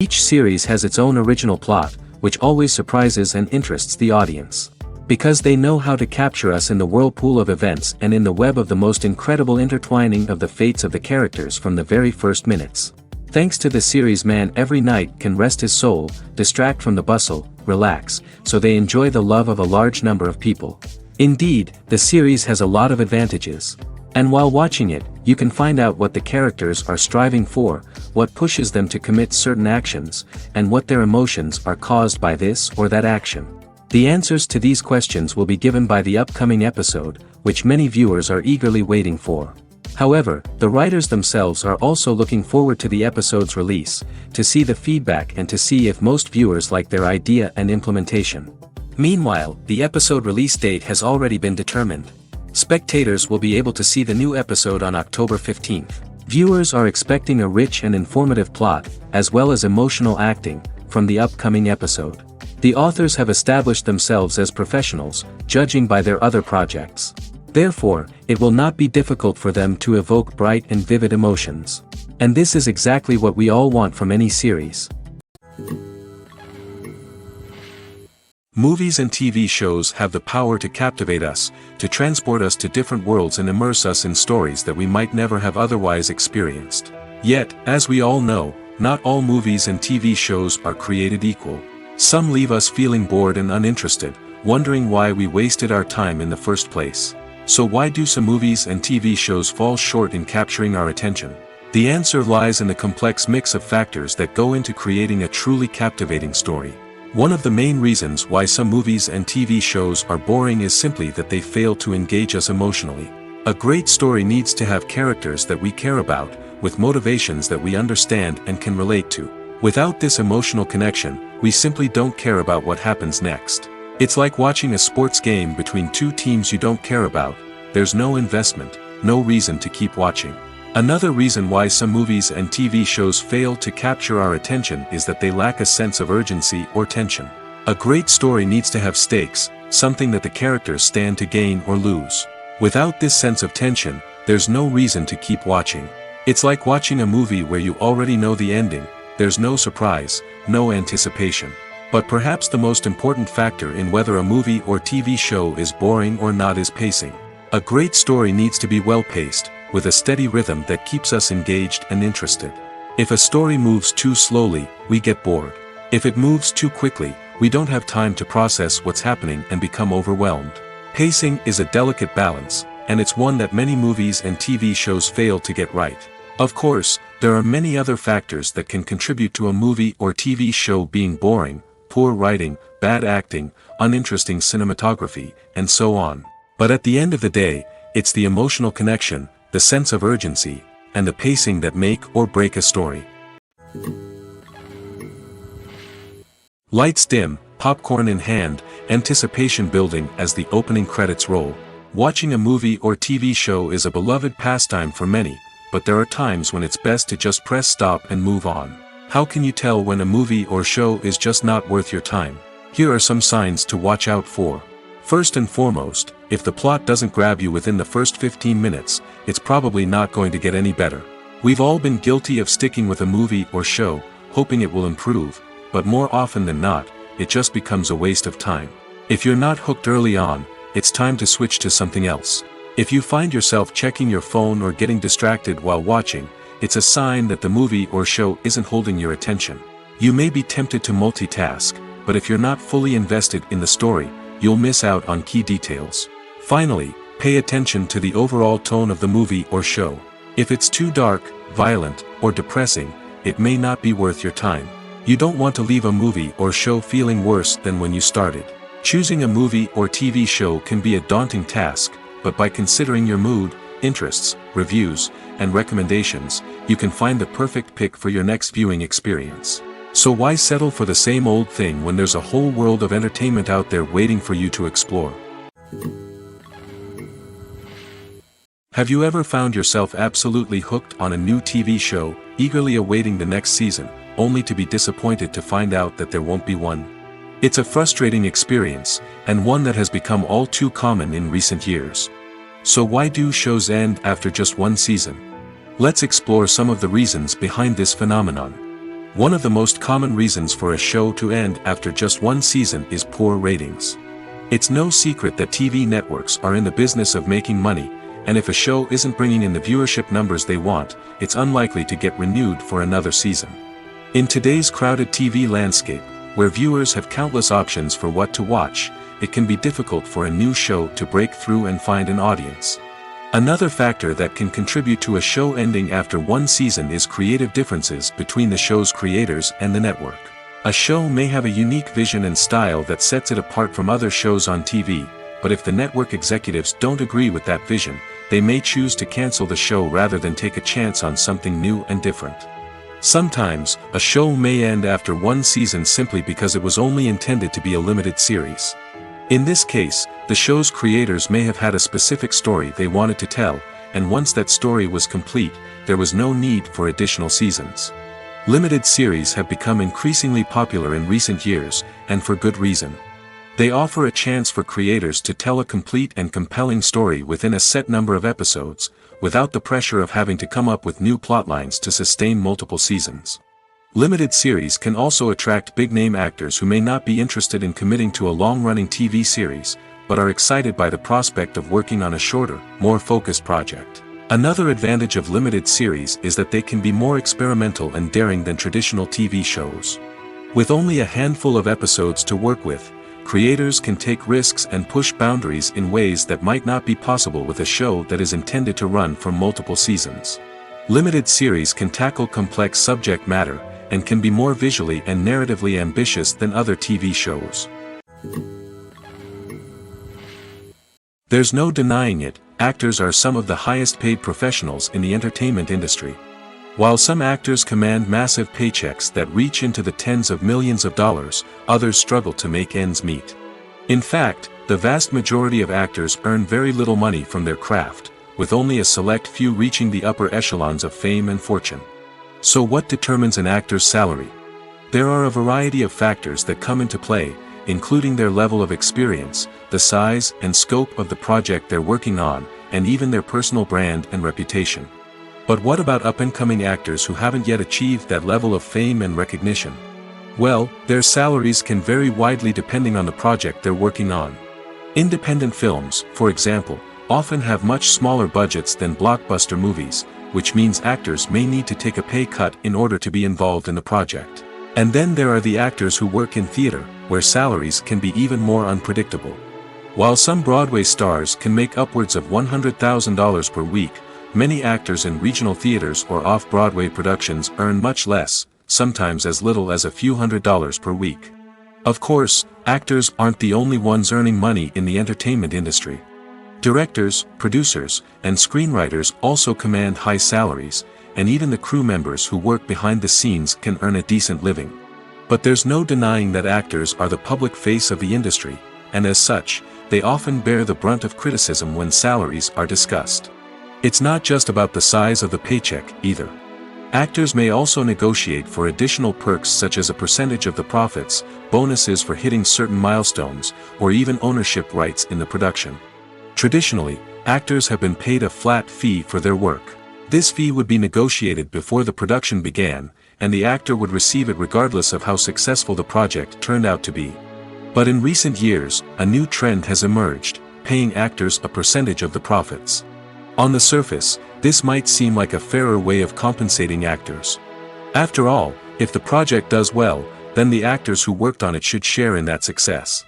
Each series has its own original plot, which always surprises and interests the audience. Because they know how to capture us in the whirlpool of events and in the web of the most incredible intertwining of the fates of the characters from the very first minutes. Thanks to the series, man every night can rest his soul, distract from the bustle, relax, so they enjoy the love of a large number of people. Indeed, the series has a lot of advantages. And while watching it, you can find out what the characters are striving for, what pushes them to commit certain actions, and what their emotions are caused by this or that action. The answers to these questions will be given by the upcoming episode, which many viewers are eagerly waiting for. However, the writers themselves are also looking forward to the episode's release, to see the feedback and to see if most viewers like their idea and implementation. Meanwhile, the episode release date has already been determined. Spectators will be able to see the new episode on October 15th. Viewers are expecting a rich and informative plot, as well as emotional acting, from the upcoming episode. The authors have established themselves as professionals, judging by their other projects. Therefore, it will not be difficult for them to evoke bright and vivid emotions. And this is exactly what we all want from any series. Movies and TV shows have the power to captivate us, to transport us to different worlds and immerse us in stories that we might never have otherwise experienced. Yet, as we all know, not all movies and TV shows are created equal. Some leave us feeling bored and uninterested, wondering why we wasted our time in the first place. So why do some movies and TV shows fall short in capturing our attention? The answer lies in the complex mix of factors that go into creating a truly captivating story. One of the main reasons why some movies and TV shows are boring is simply that they fail to engage us emotionally. A great story needs to have characters that we care about, with motivations that we understand and can relate to. Without this emotional connection, we simply don't care about what happens next. It's like watching a sports game between two teams you don't care about. There's no investment, no reason to keep watching. Another reason why some movies and TV shows fail to capture our attention is that they lack a sense of urgency or tension. A great story needs to have stakes, something that the characters stand to gain or lose. Without this sense of tension, there's no reason to keep watching. It's like watching a movie where you already know the ending. There's no surprise, no anticipation. But perhaps the most important factor in whether a movie or TV show is boring or not is pacing. A great story needs to be well-paced, with a steady rhythm that keeps us engaged and interested. If a story moves too slowly, we get bored. If it moves too quickly, we don't have time to process what's happening and become overwhelmed. Pacing is a delicate balance, and it's one that many movies and TV shows fail to get right. Of course, there are many other factors that can contribute to a movie or TV show being boring: poor writing, bad acting, uninteresting cinematography, and so on. But at the end of the day, it's the emotional connection, the sense of urgency, and the pacing that make or break a story. Lights dim, popcorn in hand, anticipation building as the opening credits roll. Watching a movie or TV show is a beloved pastime for many, but there are times when it's best to just press stop and move on. How can you tell when a movie or show is just not worth your time? Here are some signs to watch out for. First and foremost, if the plot doesn't grab you within the first 15 minutes, it's probably not going to get any better. We've all been guilty of sticking with a movie or show, hoping it will improve, but more often than not, it just becomes a waste of time. If you're not hooked early on, it's time to switch to something else. If you find yourself checking your phone or getting distracted while watching, it's a sign that the movie or show isn't holding your attention. You may be tempted to multitask, but if you're not fully invested in the story, you'll miss out on key details. Finally, pay attention to the overall tone of the movie or show. If it's too dark, violent, or depressing, it may not be worth your time. You don't want to leave a movie or show feeling worse than when you started. Choosing a movie or TV show can be a daunting task, but by considering your mood, interests, reviews, and recommendations, you can find the perfect pick for your next viewing experience. So why settle for the same old thing when there's a whole world of entertainment out there waiting for you to explore? Have you ever found yourself absolutely hooked on a new TV show, eagerly awaiting the next season, only to be disappointed to find out that there won't be one? It's a frustrating experience, and one that has become all too common in recent years. So why do shows end after just one season? Let's explore some of the reasons behind this phenomenon. One of the most common reasons for a show to end after just one season is poor ratings. It's no secret that TV networks are in the business of making money, and if a show isn't bringing in the viewership numbers they want, it's unlikely to get renewed for another season. In today's crowded TV landscape, where viewers have countless options for what to watch, it can be difficult for a new show to break through and find an audience. Another factor that can contribute to a show ending after one season is creative differences between the show's creators and the network. A show may have a unique vision and style that sets it apart from other shows on TV, but if the network executives don't agree with that vision, they may choose to cancel the show rather than take a chance on something new and different. Sometimes, a show may end after one season simply because it was only intended to be a limited series. In this case, the show's creators may have had a specific story they wanted to tell, and once that story was complete, there was no need for additional seasons. Limited series have become increasingly popular in recent years, and for good reason. They offer a chance for creators to tell a complete and compelling story within a set number of episodes, without the pressure of having to come up with new plotlines to sustain multiple seasons. Limited series can also attract big-name actors who may not be interested in committing to a long-running TV series, but are excited by the prospect of working on a shorter, more focused project. Another advantage of limited series is that they can be more experimental and daring than traditional TV shows. With only a handful of episodes to work with, creators can take risks and push boundaries in ways that might not be possible with a show that is intended to run for multiple seasons. Limited series can tackle complex subject matter, and can be more visually and narratively ambitious than other TV shows. There's no denying it, actors are some of the highest paid professionals in the entertainment industry. While some actors command massive paychecks that reach into the tens of millions of dollars, others struggle to make ends meet. In fact, the vast majority of actors earn very little money from their craft, with only a select few reaching the upper echelons of fame and fortune. So what determines an actor's salary? There are a variety of factors that come into play, including their level of experience, the size and scope of the project they're working on, and even their personal brand and reputation. But what about up-and-coming actors who haven't yet achieved that level of fame and recognition? Well, their salaries can vary widely depending on the project they're working on. Independent films, for example, often have much smaller budgets than blockbuster movies, which means actors may need to take a pay cut in order to be involved in the project. And then there are the actors who work in theater, where salaries can be even more unpredictable. While some Broadway stars can make upwards of $100,000 per week, many actors in regional theaters or off-Broadway productions earn much less, sometimes as little as a few $100s per week. Of course, actors aren't the only ones earning money in the entertainment industry. Directors, producers, and screenwriters also command high salaries, and even the crew members who work behind the scenes can earn a decent living. But there's no denying that actors are the public face of the industry, and as such, they often bear the brunt of criticism when salaries are discussed. It's not just about the size of the paycheck, either. Actors may also negotiate for additional perks such as a percentage of the profits, bonuses for hitting certain milestones, or even ownership rights in the production. Traditionally, actors have been paid a flat fee for their work. This fee would be negotiated before the production began, and the actor would receive it regardless of how successful the project turned out to be. But in recent years, a new trend has emerged, paying actors a percentage of the profits. On the surface, this might seem like a fairer way of compensating actors. After all, if the project does well, then the actors who worked on it should share in that success.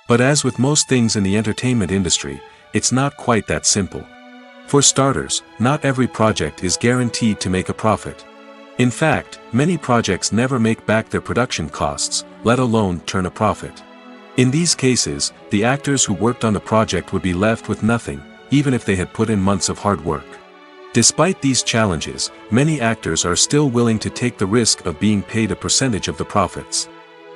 But as with most things in the entertainment industry, it's not quite that simple. For starters, not every project is guaranteed to make a profit. In fact, many projects never make back their production costs, let alone turn a profit. In these cases, the actors who worked on the project would be left with nothing, even if they had put in months of hard work. Despite these challenges, many actors are still willing to take the risk of being paid a percentage of the profits.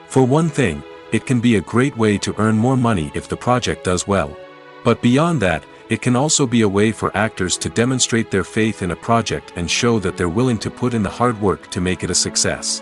For one thing, it can be a great way to earn more money if the project does well. But beyond that, it can also be a way for actors to demonstrate their faith in a project and show that they're willing to put in the hard work to make it a success.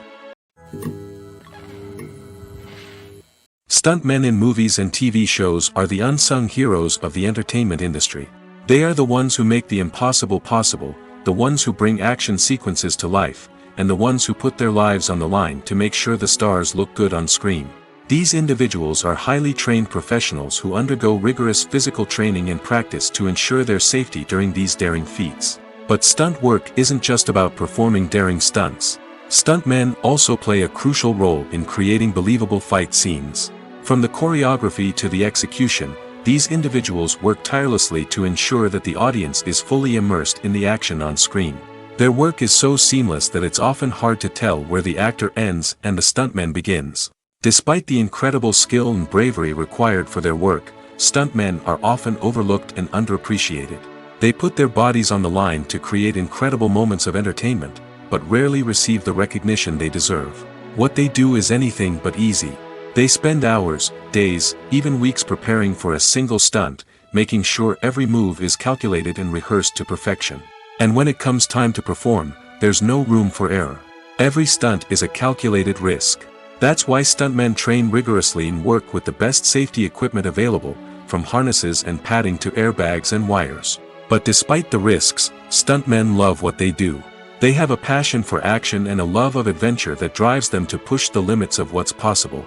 Stuntmen in movies and TV shows are the unsung heroes of the entertainment industry. They are the ones who make the impossible possible, the ones who bring action sequences to life, and the ones who put their lives on the line to make sure the stars look good on screen. These individuals are highly trained professionals who undergo rigorous physical training and practice to ensure their safety during these daring feats. But stunt work isn't just about performing daring stunts. Stuntmen also play a crucial role in creating believable fight scenes. From the choreography to the execution, these individuals work tirelessly to ensure that the audience is fully immersed in the action on screen. Their work is so seamless that it's often hard to tell where the actor ends and the stuntman begins. Despite the incredible skill and bravery required for their work, stuntmen are often overlooked and underappreciated. They put their bodies on the line to create incredible moments of entertainment, but rarely receive the recognition they deserve. What they do is anything but easy. They spend hours, days, even weeks preparing for a single stunt, making sure every move is calculated and rehearsed to perfection. And when it comes time to perform, there's no room for error. Every stunt is a calculated risk. That's why stuntmen train rigorously and work with the best safety equipment available, from harnesses and padding to airbags and wires. But despite the risks, stuntmen love what they do. They have a passion for action and a love of adventure that drives them to push the limits of what's possible.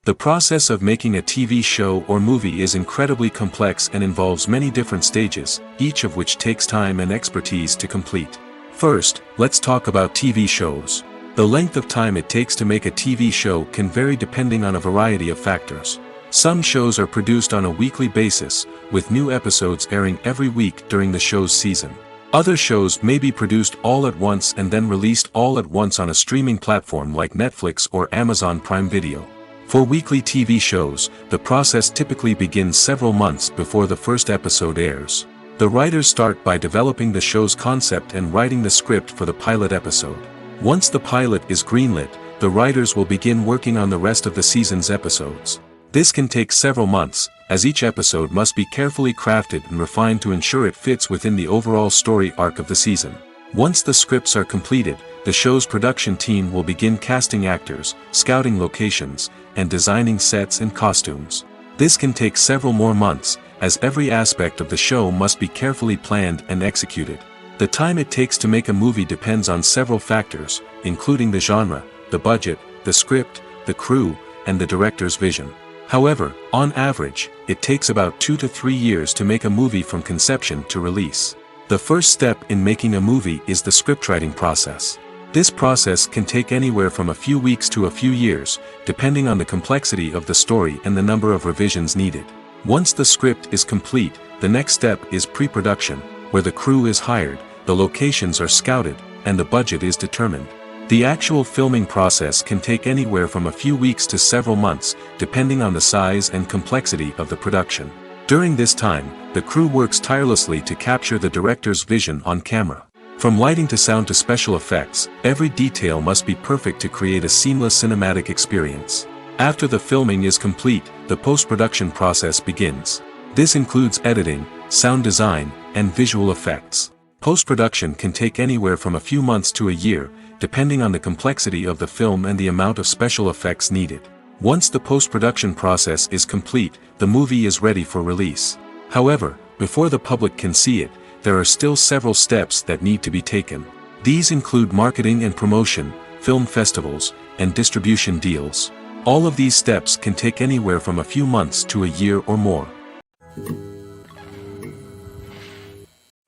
The process of making a TV show or movie is incredibly complex and involves many different stages, each of which takes time and expertise to complete. First, let's talk about TV shows. The length of time it takes to make a TV show can vary depending on a variety of factors. Some shows are produced on a weekly basis, with new episodes airing every week during the show's season. Other shows may be produced all at once and then released all at once on a streaming platform like Netflix or Amazon Prime Video. For weekly TV shows, the process typically begins several months before the first episode airs. The writers start by developing the show's concept and writing the script for the pilot episode. Once the pilot is greenlit, the writers will begin working on the rest of the season's episodes. This can take several months, as each episode must be carefully crafted and refined to ensure it fits within the overall story arc of the season. Once the scripts are completed, the show's production team will begin casting actors, scouting locations, and designing sets and costumes. This can take several more months, as every aspect of the show must be carefully planned and executed. The time it takes to make a movie depends on several factors, including the genre, the budget, the script, the crew, and the director's vision. However, on average, it takes about 2 to 3 years to make a movie from conception to release. The first step in making a movie is the scriptwriting process. This process can take anywhere from a few weeks to a few years, depending on the complexity of the story and the number of revisions needed. Once the script is complete, the next step is pre-production, where the crew is hired, the locations are scouted, and the budget is determined. The actual filming process can take anywhere from a few weeks to several months, depending on the size and complexity of the production. During this time, the crew works tirelessly to capture the director's vision on camera. From lighting to sound to special effects, every detail must be perfect to create a seamless cinematic experience. After the filming is complete, the post-production process begins. This includes editing, sound design, and visual effects. Post-production can take anywhere from a few months to a year, depending on the complexity of the film and the amount of special effects needed. Once the post-production process is complete, the movie is ready for release. However, before the public can see it, there are still several steps that need to be taken. These include marketing and promotion, film festivals, and distribution deals. All of these steps can take anywhere from a few months to a year or more.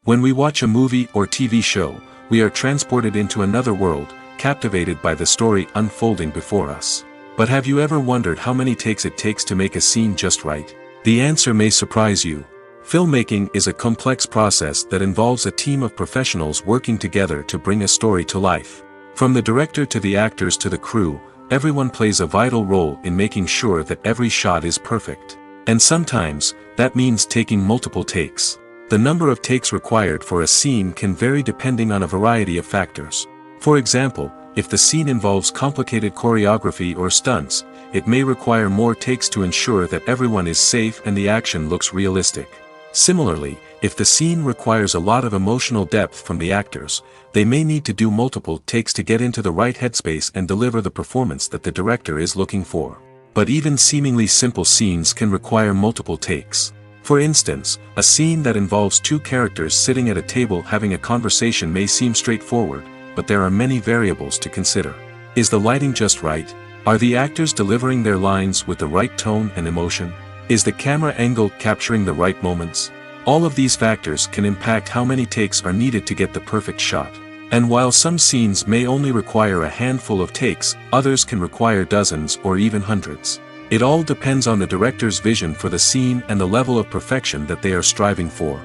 When we watch a movie or TV show, we are transported into another world, captivated by the story unfolding before us. But have you ever wondered how many takes it takes to make a scene just right? The answer may surprise you. Filmmaking is a complex process that involves a team of professionals working together to bring a story to life. From the director to the actors to the crew, everyone plays a vital role in making sure that every shot is perfect. And sometimes, that means taking multiple takes. The number of takes required for a scene can vary depending on a variety of factors. For example, if the scene involves complicated choreography or stunts, it may require more takes to ensure that everyone is safe and the action looks realistic. Similarly, if the scene requires a lot of emotional depth from the actors, they may need to do multiple takes to get into the right headspace and deliver the performance that the director is looking for. But even seemingly simple scenes can require multiple takes. For instance, a scene that involves two characters sitting at a table having a conversation may seem straightforward, but there are many variables to consider. Is the lighting just right? Are the actors delivering their lines with the right tone and emotion? Is the camera angle capturing the right moments? All of these factors can impact how many takes are needed to get the perfect shot. And while some scenes may only require a handful of takes, others can require dozens or even hundreds. It all depends on the director's vision for the scene and the level of perfection that they are striving for.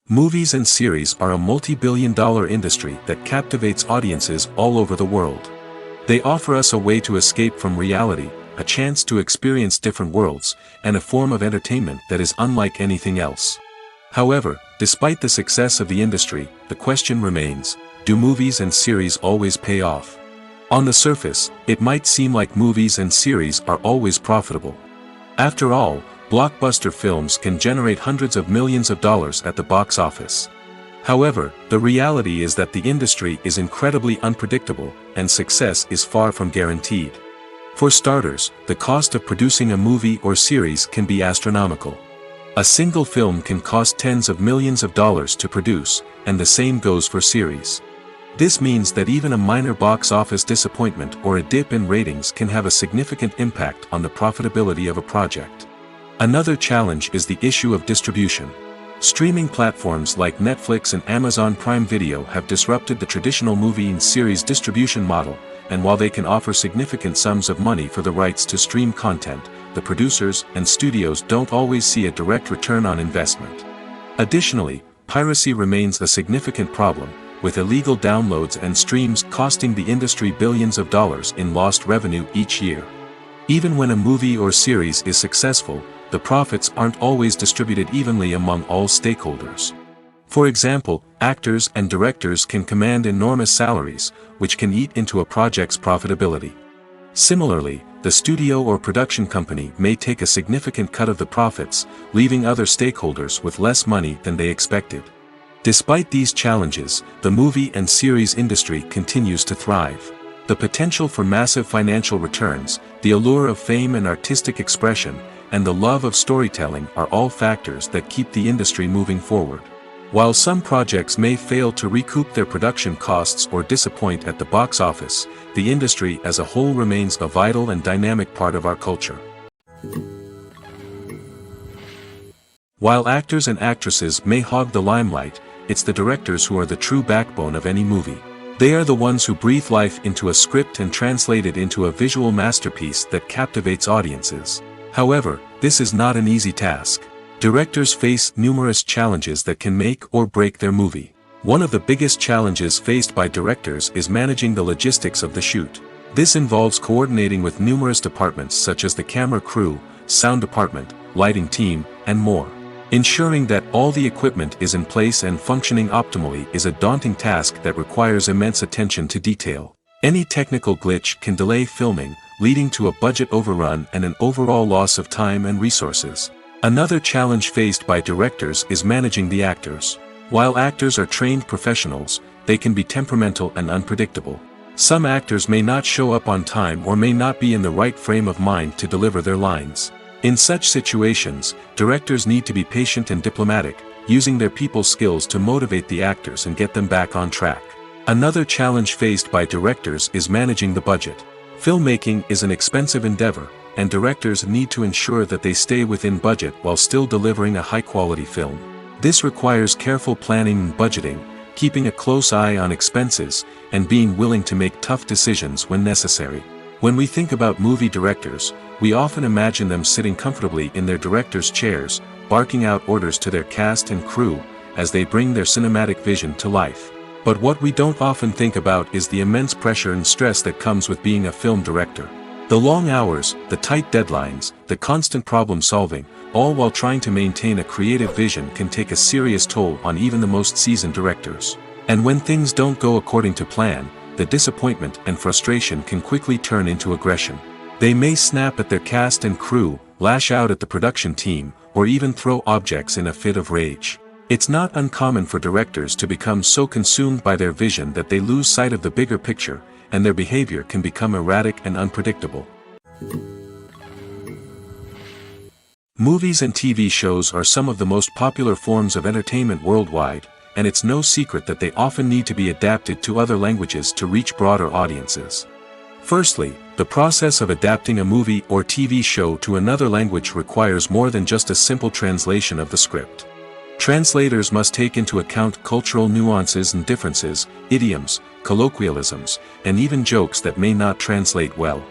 Movies and series are a multi-billion-dollar industry that captivates audiences all over the world. They offer us a way to escape from reality, a chance to experience different worlds, and a form of entertainment that is unlike anything else. However, despite the success of the industry, the question remains, do movies and series always pay off? On the surface, it might seem like movies and series are always profitable. After all, blockbuster films can generate hundreds of millions of dollars at the box office. However, the reality is that the industry is incredibly unpredictable, and success is far from guaranteed. For starters, the cost of producing a movie or series can be astronomical. A single film can cost tens of millions of dollars to produce, and the same goes for series. This means that even a minor box office disappointment or a dip in ratings can have a significant impact on the profitability of a project. Another challenge is the issue of distribution. Streaming platforms like Netflix and Amazon Prime Video have disrupted the traditional movie and series distribution model, and while they can offer significant sums of money for the rights to stream content, the producers and studios don't always see a direct return on investment. Additionally, piracy remains a significant problem, with illegal downloads and streams costing the industry billions of dollars in lost revenue each year. Even when a movie or series is successful, the profits aren't always distributed evenly among all stakeholders. For example, actors and directors can command enormous salaries, which can eat into a project's profitability. Similarly, the studio or production company may take a significant cut of the profits, leaving other stakeholders with less money than they expected. Despite these challenges, the movie and series industry continues to thrive. The potential for massive financial returns, the allure of fame and artistic expression, and the love of storytelling are all factors that keep the industry moving forward. While some projects may fail to recoup their production costs or disappoint at the box office, the industry as a whole remains a vital and dynamic part of our culture. While actors and actresses may hog the limelight, it's the directors who are the true backbone of any movie. They are the ones who breathe life into a script and translate it into a visual masterpiece that captivates audiences. However, this is not an easy task. Directors face numerous challenges that can make or break their movie. One of the biggest challenges faced by directors is managing the logistics of the shoot. This involves coordinating with numerous departments such as the camera crew, sound department, lighting team, and more. Ensuring that all the equipment is in place and functioning optimally is a daunting task that requires immense attention to detail. Any technical glitch can delay filming, leading to a budget overrun and an overall loss of time and resources. Another challenge faced by directors is managing the actors. While actors are trained professionals, they can be temperamental and unpredictable. Some actors may not show up on time or may not be in the right frame of mind to deliver their lines. In such situations, directors need to be patient and diplomatic, using their people skills to motivate the actors and get them back on track. Another challenge faced by directors is managing the budget. Filmmaking is an expensive endeavor, and directors need to ensure that they stay within budget while still delivering a high-quality film. This requires careful planning and budgeting, keeping a close eye on expenses, and being willing to make tough decisions when necessary. When we think about movie directors, we often imagine them sitting comfortably in their director's chairs, barking out orders to their cast and crew, as they bring their cinematic vision to life. But what we don't often think about is the immense pressure and stress that comes with being a film director. The long hours, the tight deadlines, the constant problem solving, all while trying to maintain a creative vision can take a serious toll on even the most seasoned directors. And when things don't go according to plan, the disappointment and frustration can quickly turn into aggression. They may snap at their cast and crew, lash out at the production team, or even throw objects in a fit of rage. It's not uncommon for directors to become so consumed by their vision that they lose sight of the bigger picture, and their behavior can become erratic and unpredictable. Movies and TV shows are some of the most popular forms of entertainment worldwide, and it's no secret that they often need to be adapted to other languages to reach broader audiences. Firstly, the process of adapting a movie or TV show to another language requires more than just a simple translation of the script. Translators must take into account cultural nuances and differences, idioms, colloquialisms, and even jokes that may not translate well.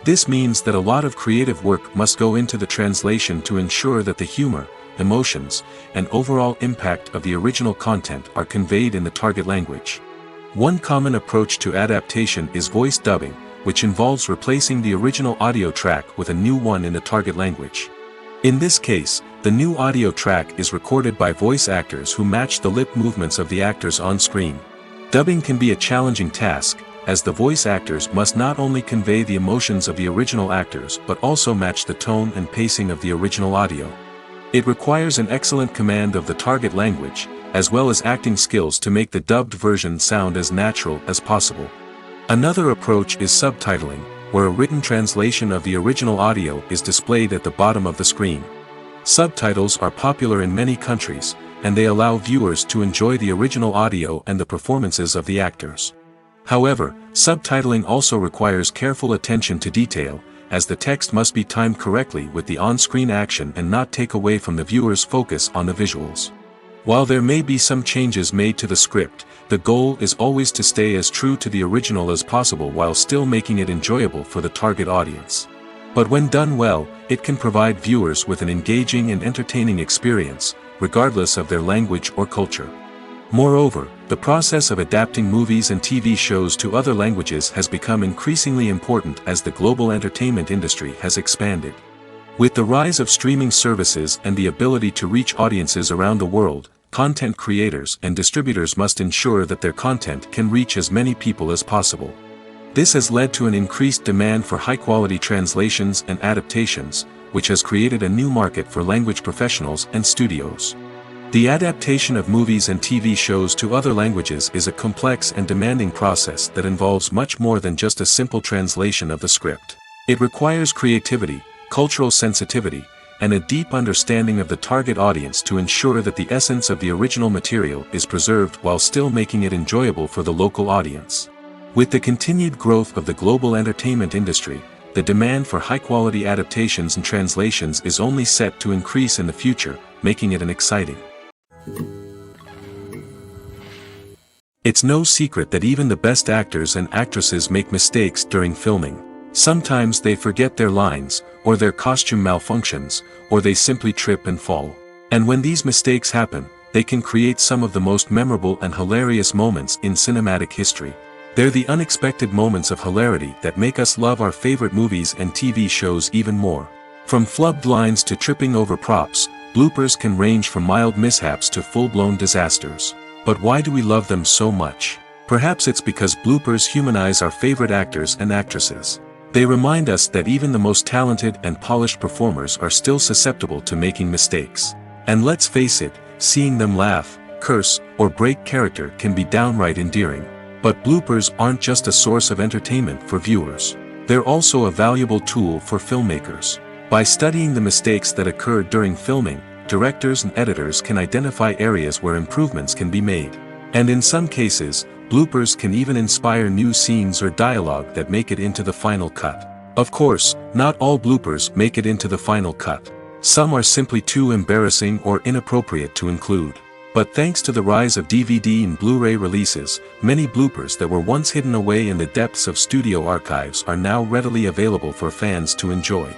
This means that a lot of creative work must go into the translation to ensure that the humor, emotions, and overall impact of the original content are conveyed in the target language. One common approach to adaptation is voice dubbing, which involves replacing the original audio track with a new one in the target language. In this case, the new audio track is recorded by voice actors who match the lip movements of the actors on screen. Dubbing can be a challenging task, as the voice actors must not only convey the emotions of the original actors but also match the tone and pacing of the original audio. It requires an excellent command of the target language, as well as acting skills to make the dubbed version sound as natural as possible. Another approach is subtitling, where a written translation of the original audio is displayed at the bottom of the screen. Subtitles are popular in many countries, and they allow viewers to enjoy the original audio and the performances of the actors. However, subtitling also requires careful attention to detail, as the text must be timed correctly with the on-screen action and not take away from the viewer's focus on the visuals. While there may be some changes made to the script, the goal is always to stay as true to the original as possible while still making it enjoyable for the target audience. But when done well, it can provide viewers with an engaging and entertaining experience, regardless of their language or culture. Moreover, the process of adapting movies and TV shows to other languages has become increasingly important as the global entertainment industry has expanded. With the rise of streaming services and the ability to reach audiences around the world, content creators and distributors must ensure that their content can reach as many people as possible. This has led to an increased demand for high-quality translations and adaptations, which has created a new market for language professionals and studios. The adaptation of movies and TV shows to other languages is a complex and demanding process that involves much more than just a simple translation of the script. It requires creativity, cultural sensitivity, and a deep understanding of the target audience to ensure that the essence of the original material is preserved while still making it enjoyable for the local audience. With the continued growth of the global entertainment industry, the demand for high-quality adaptations and translations is only set to increase in the future, making it an exciting. It's no secret that even the best actors and actresses make mistakes during filming. Sometimes they forget their lines, or their costume malfunctions, or they simply trip and fall. And when these mistakes happen, they can create some of the most memorable and hilarious moments in cinematic history. They're the unexpected moments of hilarity that make us love our favorite movies and TV shows even more. From flubbed lines to tripping over props, bloopers can range from mild mishaps to full-blown disasters. But why do we love them so much? Perhaps it's because bloopers humanize our favorite actors and actresses. They remind us that even the most talented and polished performers are still susceptible to making mistakes. And let's face it, seeing them laugh, curse, or break character can be downright endearing. But bloopers aren't just a source of entertainment for viewers. They're also a valuable tool for filmmakers. By studying the mistakes that occurred during filming, directors and editors can identify areas where improvements can be made. And in some cases, bloopers can even inspire new scenes or dialogue that make it into the final cut. Of course, not all bloopers make it into the final cut. Some are simply too embarrassing or inappropriate to include. But thanks to the rise of DVD and Blu-ray releases, many bloopers that were once hidden away in the depths of studio archives are now readily available for fans to enjoy.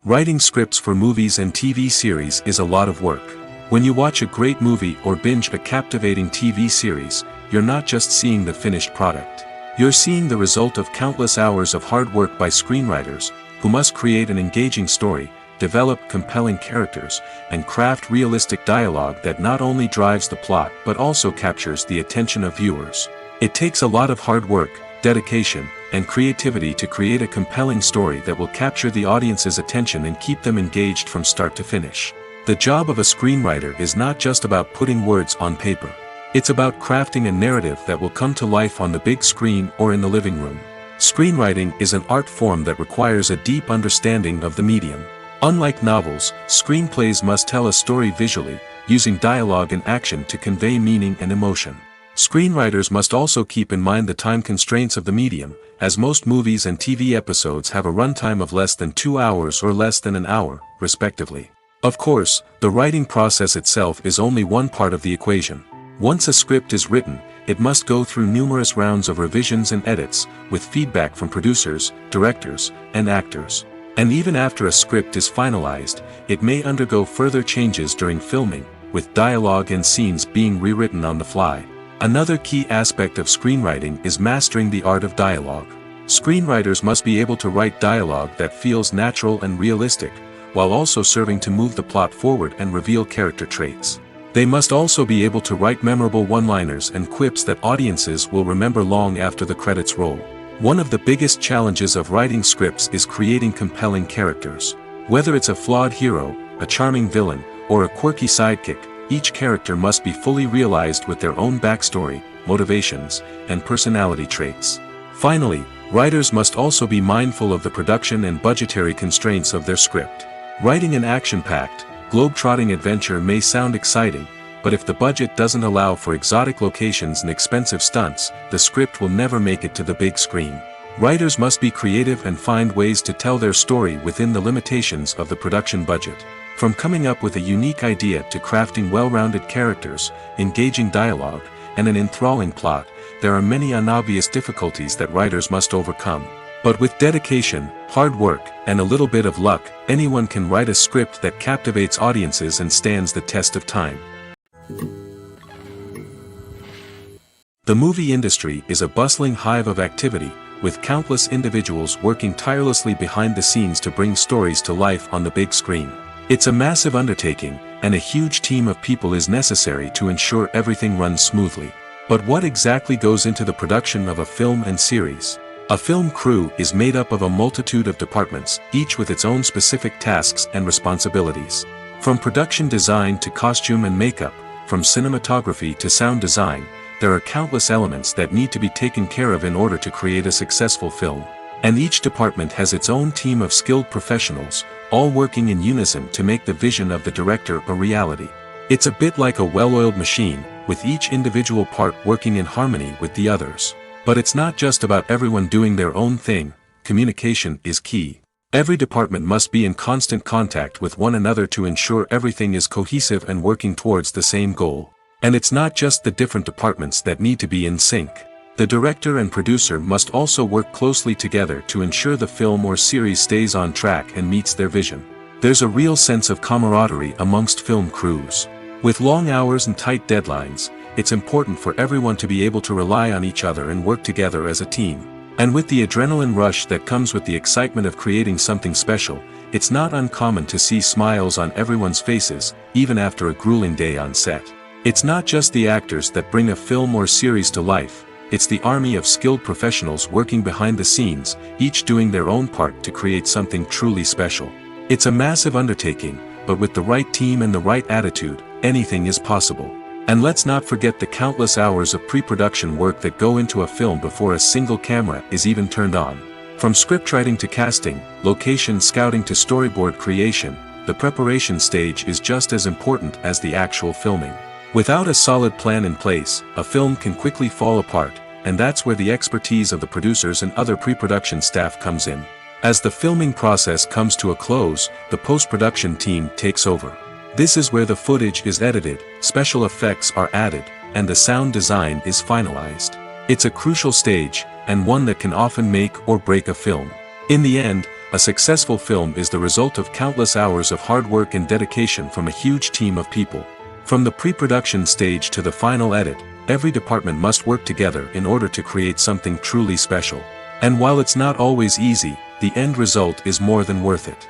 Writing scripts for movies and TV series is a lot of work. When you watch a great movie or binge a captivating TV series, you're not just seeing the finished product. You're seeing the result of countless hours of hard work by screenwriters, who must create an engaging story, develop compelling characters, and craft realistic dialogue that not only drives the plot but also captures the attention of viewers. It takes a lot of hard work, dedication, and creativity to create a compelling story that will capture the audience's attention and keep them engaged from start to finish. The job of a screenwriter is not just about putting words on paper. It's about crafting a narrative that will come to life on the big screen or in the living room. Screenwriting is an art form that requires a deep understanding of the medium. Unlike novels, screenplays must tell a story visually, using dialogue and action to convey meaning and emotion. Screenwriters must also keep in mind the time constraints of the medium, as most movies and TV episodes have a runtime of less than 2 hours or less than an hour, respectively. Of course, the writing process itself is only one part of the equation. Once a script is written, it must go through numerous rounds of revisions and edits, with feedback from producers, directors, and actors. And even after a script is finalized, it may undergo further changes during filming, with dialogue and scenes being rewritten on the fly. Another key aspect of screenwriting is mastering the art of dialogue. Screenwriters must be able to write dialogue that feels natural and realistic, while also serving to move the plot forward and reveal character traits. They must also be able to write memorable one-liners and quips that audiences will remember long after the credits roll. One of the biggest challenges of writing scripts is creating compelling characters. Whether it's a flawed hero, a charming villain, or a quirky sidekick, each character must be fully realized with their own backstory, motivations, and personality traits. Finally, writers must also be mindful of the production and budgetary constraints of their script. Writing an action-packed, globe-trotting adventure may sound exciting, but if the budget doesn't allow for exotic locations and expensive stunts, the script will never make it to the big screen. Writers must be creative and find ways to tell their story within the limitations of the production budget. From coming up with a unique idea to crafting well-rounded characters, engaging dialogue, and an enthralling plot, there are many unobvious difficulties that writers must overcome. But with dedication, hard work, and a little bit of luck, anyone can write a script that captivates audiences and stands the test of time. The movie industry is a bustling hive of activity, with countless individuals working tirelessly behind the scenes to bring stories to life on the big screen. It's a massive undertaking, and a huge team of people is necessary to ensure everything runs smoothly. But what exactly goes into the production of a film and series? A film crew is made up of a multitude of departments, each with its own specific tasks and responsibilities. From production design to costume and makeup, from cinematography to sound design, there are countless elements that need to be taken care of in order to create a successful film. And each department has its own team of skilled professionals, all working in unison to make the vision of the director a reality. It's a bit like a well-oiled machine, with each individual part working in harmony with the others. But it's not just about everyone doing their own thing. Communication is key. Every department must be in constant contact with one another to ensure everything is cohesive and working towards the same goal. And it's not just the different departments that need to be in sync. The director and producer must also work closely together to ensure the film or series stays on track and meets their vision. There's a real sense of camaraderie amongst film crews. With long hours and tight deadlines, it's important for everyone to be able to rely on each other and work together as a team. And with the adrenaline rush that comes with the excitement of creating something special, it's not uncommon to see smiles on everyone's faces, even after a grueling day on set. It's not just the actors that bring a film or series to life, it's the army of skilled professionals working behind the scenes, each doing their own part to create something truly special. It's a massive undertaking, but with the right team and the right attitude, anything is possible. And let's not forget the countless hours of pre-production work that go into a film before a single camera is even turned on. From scriptwriting to casting, location scouting to storyboard creation, the preparation stage is just as important as the actual filming. Without a solid plan in place, a film can quickly fall apart, and that's where the expertise of the producers and other pre-production staff comes in. As the filming process comes to a close, the post-production team takes over. This is where the footage is edited, special effects are added, and the sound design is finalized. It's a crucial stage, and one that can often make or break a film. In the end, a successful film is the result of countless hours of hard work and dedication from a huge team of people. From the pre-production stage to the final edit, every department must work together in order to create something truly special. And while it's not always easy, the end result is more than worth it.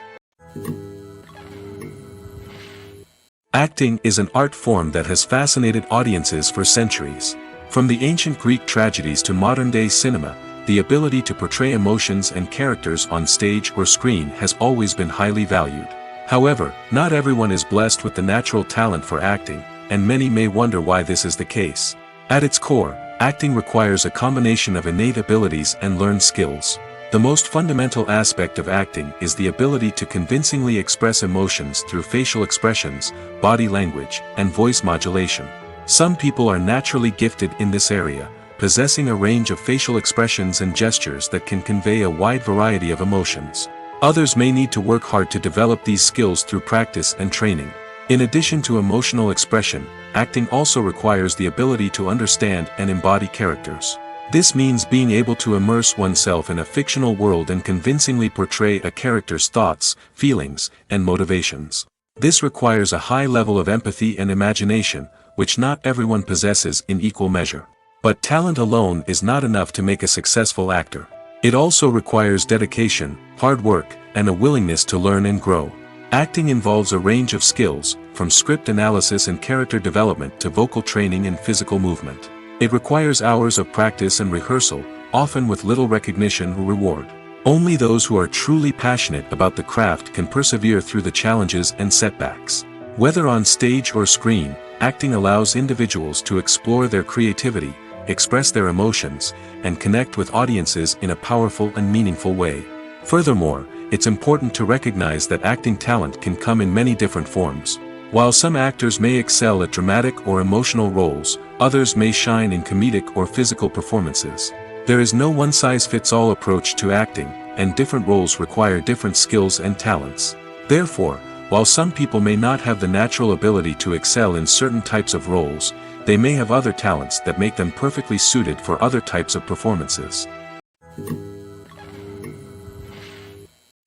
Acting is an art form that has fascinated audiences for centuries. From the ancient Greek tragedies to modern-day cinema, the ability to portray emotions and characters on stage or screen has always been highly valued. However, not everyone is blessed with the natural talent for acting, and many may wonder why this is the case. At its core, Acting requires a combination of innate abilities and learned skills. The most fundamental aspect of acting is the ability to convincingly express emotions through facial expressions, body language, and voice modulation. Some people are naturally gifted in this area, possessing a range of facial expressions and gestures that can convey a wide variety of emotions. Others may need to work hard to develop these skills through practice and training. In addition to emotional expression, acting also requires the ability to understand and embody characters. This means being able to immerse oneself in a fictional world and convincingly portray a character's thoughts, feelings, and motivations. This requires a high level of empathy and imagination, which not everyone possesses in equal measure. But talent alone is not enough to make a successful actor. It also requires dedication, hard work, and a willingness to learn and grow. Acting involves a range of skills, from script analysis and character development to vocal training and physical movement. It requires hours of practice and rehearsal, often with little recognition or reward. Only those who are truly passionate about the craft can persevere through the challenges and setbacks. Whether on stage or screen, acting allows individuals to explore their creativity, express their emotions, and connect with audiences in a powerful and meaningful way. Furthermore, it's important to recognize that acting talent can come in many different forms. While some actors may excel at dramatic or emotional roles, others may shine in comedic or physical performances. There is no one-size-fits-all approach to acting, and different roles require different skills and talents. Therefore, while some people may not have the natural ability to excel in certain types of roles, they may have other talents that make them perfectly suited for other types of performances.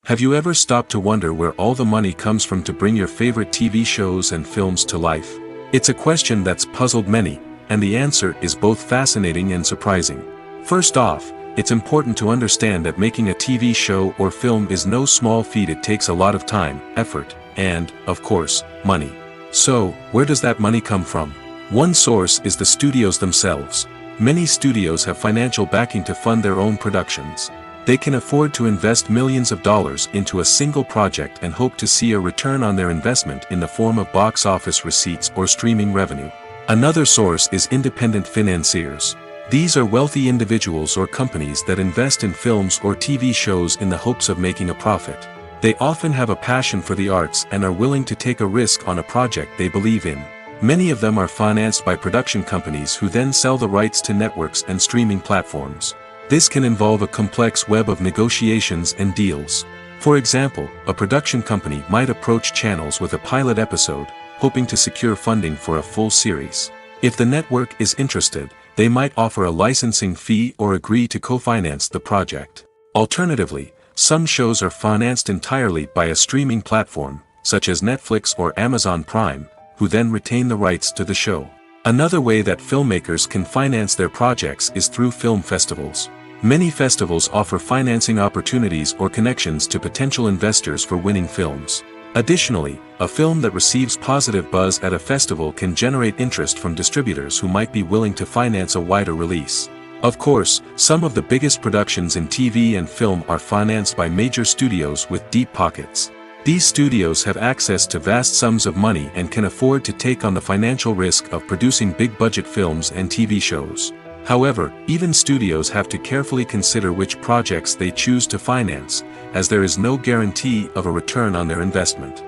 Have you ever stopped to wonder where all the money comes from to bring your favorite TV shows and films to life? It's a question that's puzzled many, and the answer is both fascinating and surprising. First off, it's important to understand that making a TV show or film is no small feat. It takes a lot of time, effort, and, of course, money. So, where does that money come from? One source is the studios themselves. Many studios have financial backing to fund their own productions. They can afford to invest millions of dollars into a single project and hope to see a return on their investment in the form of box office receipts or streaming revenue. Another source is independent financiers. These are wealthy individuals or companies that invest in films or TV shows in the hopes of making a profit. They often have a passion for the arts and are willing to take a risk on a project they believe in. Many of them are financed by production companies who then sell the rights to networks and streaming platforms. This can involve a complex web of negotiations and deals. For example, a production company might approach channels with a pilot episode, hoping to secure funding for a full series. If the network is interested, they might offer a licensing fee or agree to co-finance the project. Alternatively, some shows are financed entirely by a streaming platform, such as Netflix or Amazon Prime, who then retain the rights to the show. Another way that filmmakers can finance their projects is through film festivals. Many festivals offer financing opportunities or connections to potential investors for winning films. Additionally, a film that receives positive buzz at a festival can generate interest from distributors who might be willing to finance a wider release. Of course, some of the biggest productions in TV and film are financed by major studios with deep pockets. These studios have access to vast sums of money and can afford to take on the financial risk of producing big-budget films and TV shows. However, even studios have to carefully consider which projects they choose to finance, as there is no guarantee of a return on their investment.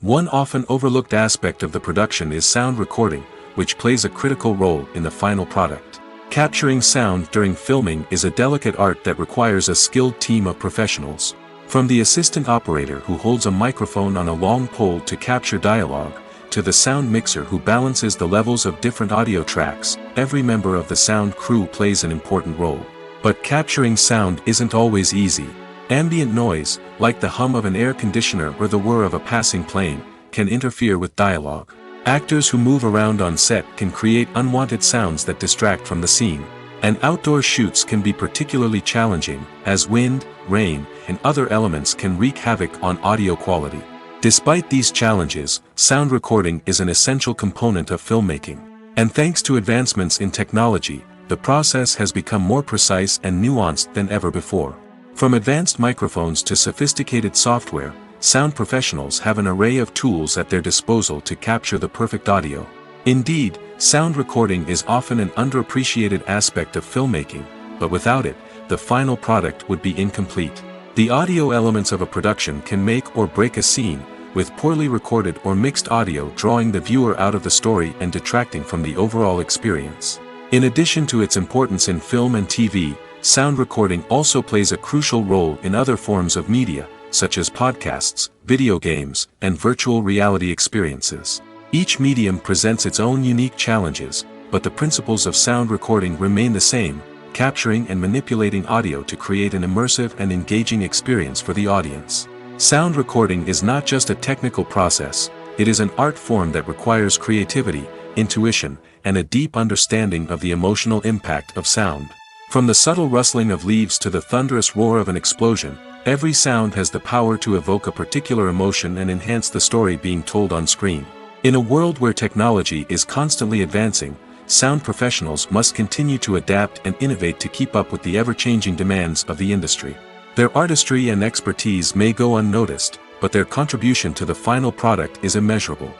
One often overlooked aspect of the production is sound recording, which plays a critical role in the final product. Capturing sound during filming is a delicate art that requires a skilled team of professionals. From the assistant operator who holds a microphone on a long pole to capture dialogue, to the sound mixer who balances the levels of different audio tracks, every member of the sound crew plays an important role. But capturing sound isn't always easy. Ambient noise, like the hum of an air conditioner or the whir of a passing plane, can interfere with dialogue. Actors who move around on set can create unwanted sounds that distract from the scene. And outdoor shoots can be particularly challenging, as wind, rain, and other elements can wreak havoc on audio quality. Despite these challenges, sound recording is an essential component of filmmaking. And thanks to advancements in technology, the process has become more precise and nuanced than ever before. From advanced microphones to sophisticated software, sound professionals have an array of tools at their disposal to capture the perfect audio. Indeed, sound recording is often an underappreciated aspect of filmmaking, but without it, the final product would be incomplete. The audio elements of a production can make or break a scene, with poorly recorded or mixed audio drawing the viewer out of the story and detracting from the overall experience. In addition to its importance in film and TV, sound recording also plays a crucial role in other forms of media, such as podcasts, video games, and virtual reality experiences. Each medium presents its own unique challenges, but the principles of sound recording remain the same, capturing and manipulating audio to create an immersive and engaging experience for the audience. Sound recording is not just a technical process, it is an art form that requires creativity, intuition, and a deep understanding of the emotional impact of sound. From the subtle rustling of leaves to the thunderous roar of an explosion, every sound has the power to evoke a particular emotion and enhance the story being told on screen. In a world where technology is constantly advancing, sound professionals must continue to adapt and innovate to keep up with the ever-changing demands of the industry. Their artistry and expertise may go unnoticed, but their contribution to the final product is immeasurable.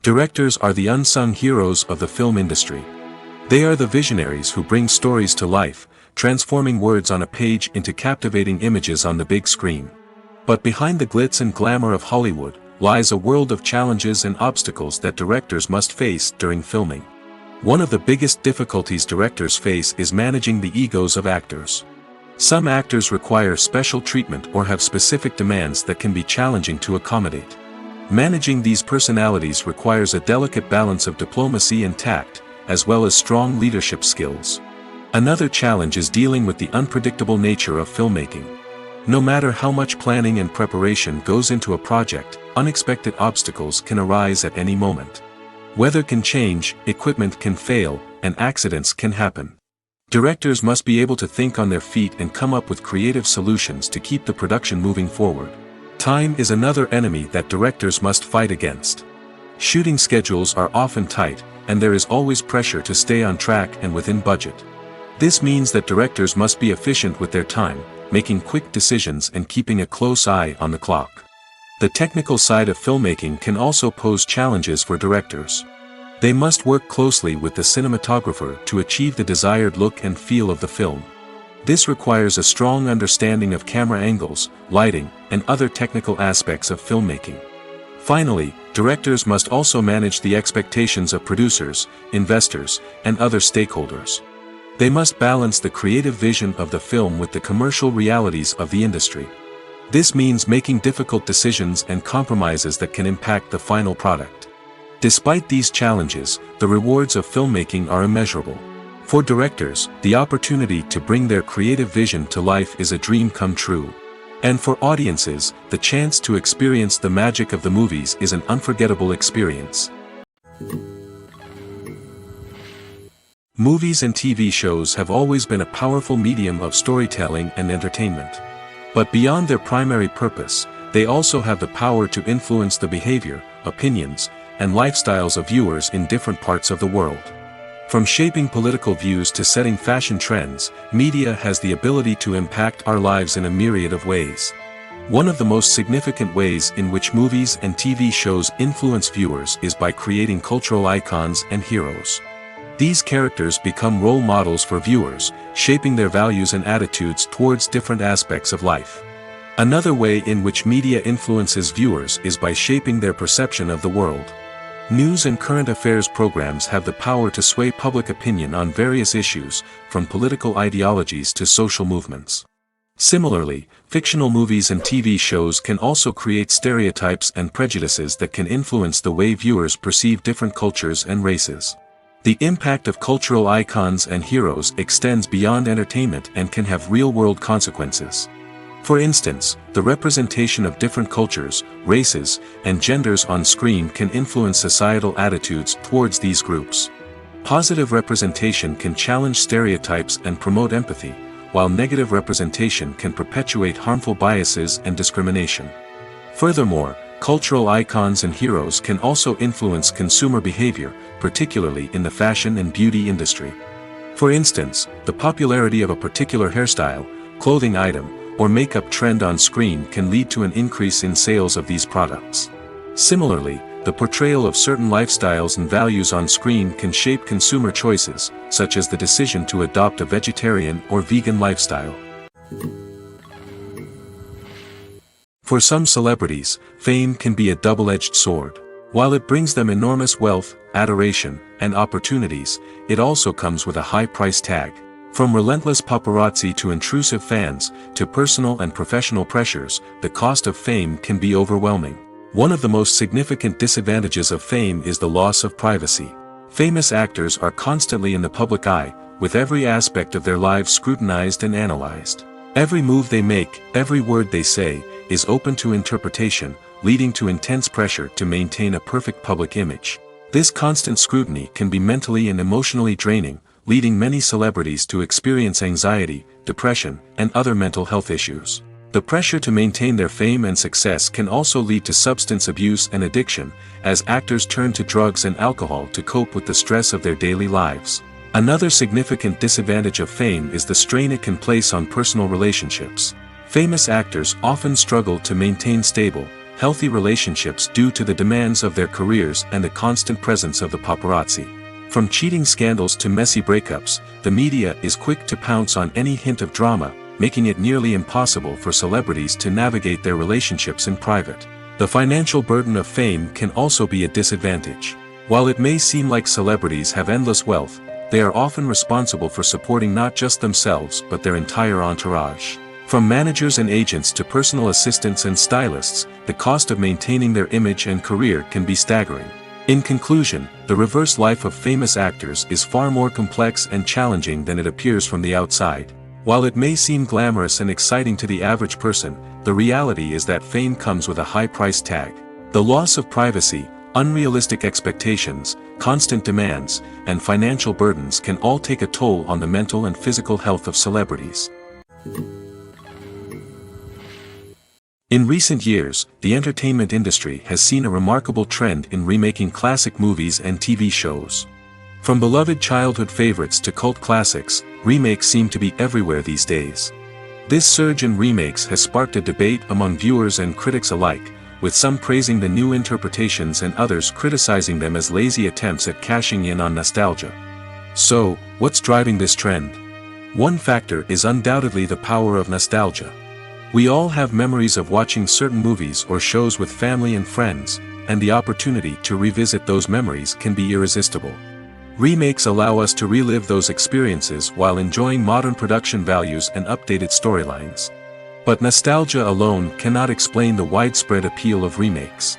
Directors are the unsung heroes of the film industry. They are the visionaries who bring stories to life, transforming words on a page into captivating images on the big screen. But behind the glitz and glamour of Hollywood, lies a world of challenges and obstacles that directors must face during filming. One of the biggest difficulties directors face is managing the egos of actors. Some actors require special treatment or have specific demands that can be challenging to accommodate. Managing these personalities requires a delicate balance of diplomacy and tact, as well as strong leadership skills. Another challenge is dealing with the unpredictable nature of filmmaking. No matter how much planning and preparation goes into a project, unexpected obstacles can arise at any moment. Weather can change, equipment can fail, and accidents can happen. Directors must be able to think on their feet and come up with creative solutions to keep the production moving forward. Time is another enemy that directors must fight against. Shooting schedules are often tight, and there is always pressure to stay on track and within budget. This means that directors must be efficient with their time, making quick decisions and keeping a close eye on the clock. The technical side of filmmaking can also pose challenges for directors. They must work closely with the cinematographer to achieve the desired look and feel of the film. This requires a strong understanding of camera angles, lighting, and other technical aspects of filmmaking. Finally, directors must also manage the expectations of producers, investors, and other stakeholders. They must balance the creative vision of the film with the commercial realities of the industry. This means making difficult decisions and compromises that can impact the final product. Despite these challenges, the rewards of filmmaking are immeasurable. For directors, the opportunity to bring their creative vision to life is a dream come true. And for audiences, the chance to experience the magic of the movies is an unforgettable experience. Movies and TV shows have always been a powerful medium of storytelling and entertainment. But beyond their primary purpose, they also have the power to influence the behavior, opinions, and lifestyles of viewers in different parts of the world. From shaping political views to setting fashion trends, media has the ability to impact our lives in a myriad of ways. One of the most significant ways in which movies and TV shows influence viewers is by creating cultural icons and heroes. These characters become role models for viewers, shaping their values and attitudes towards different aspects of life. Another way in which media influences viewers is by shaping their perception of the world. News and current affairs programs have the power to sway public opinion on various issues, from political ideologies to social movements. Similarly, fictional movies and TV shows can also create stereotypes and prejudices that can influence the way viewers perceive different cultures and races. The impact of cultural icons and heroes extends beyond entertainment and can have real-world consequences. For instance, the representation of different cultures, races, and genders on screen can influence societal attitudes towards these groups. Positive representation can challenge stereotypes and promote empathy, while negative representation can perpetuate harmful biases and discrimination. Furthermore, cultural icons and heroes can also influence consumer behavior, particularly in the fashion and beauty industry. For instance, the popularity of a particular hairstyle, clothing item, or makeup trend on screen can lead to an increase in sales of these products. Similarly, the portrayal of certain lifestyles and values on screen can shape consumer choices, such as the decision to adopt a vegetarian or vegan lifestyle. For some celebrities, fame can be a double-edged sword. While it brings them enormous wealth, adoration, and opportunities, it also comes with a high price tag. From relentless paparazzi to intrusive fans, to personal and professional pressures, the cost of fame can be overwhelming. One of the most significant disadvantages of fame is the loss of privacy. Famous actors are constantly in the public eye, with every aspect of their lives scrutinized and analyzed. Every move they make, every word they say, is open to interpretation, leading to intense pressure to maintain a perfect public image. This constant scrutiny can be mentally and emotionally draining, leading many celebrities to experience anxiety, depression, and other mental health issues. The pressure to maintain their fame and success can also lead to substance abuse and addiction, as actors turn to drugs and alcohol to cope with the stress of their daily lives. Another significant disadvantage of fame is the strain it can place on personal relationships. Famous actors often struggle to maintain stable, healthy relationships due to the demands of their careers and the constant presence of the paparazzi. From cheating scandals to messy breakups, the media is quick to pounce on any hint of drama, making it nearly impossible for celebrities to navigate their relationships in private. The financial burden of fame can also be a disadvantage. While it may seem like celebrities have endless wealth, they are often responsible for supporting not just themselves but their entire entourage. From managers and agents to personal assistants and stylists, the cost of maintaining their image and career can be staggering. In conclusion, the reverse life of famous actors is far more complex and challenging than it appears from the outside. While it may seem glamorous and exciting to the average person, the reality is that fame comes with a high price tag. The loss of privacy, unrealistic expectations, constant demands, and financial burdens can all take a toll on the mental and physical health of celebrities. In recent years, the entertainment industry has seen a remarkable trend in remaking classic movies and TV shows. From beloved childhood favorites to cult classics, remakes seem to be everywhere these days. This surge in remakes has sparked a debate among viewers and critics alike, with some praising the new interpretations and others criticizing them as lazy attempts at cashing in on nostalgia. So, what's driving this trend? One factor is undoubtedly the power of nostalgia. We all have memories of watching certain movies or shows with family and friends, and the opportunity to revisit those memories can be irresistible. Remakes allow us to relive those experiences while enjoying modern production values and updated storylines. But nostalgia alone cannot explain the widespread appeal of remakes.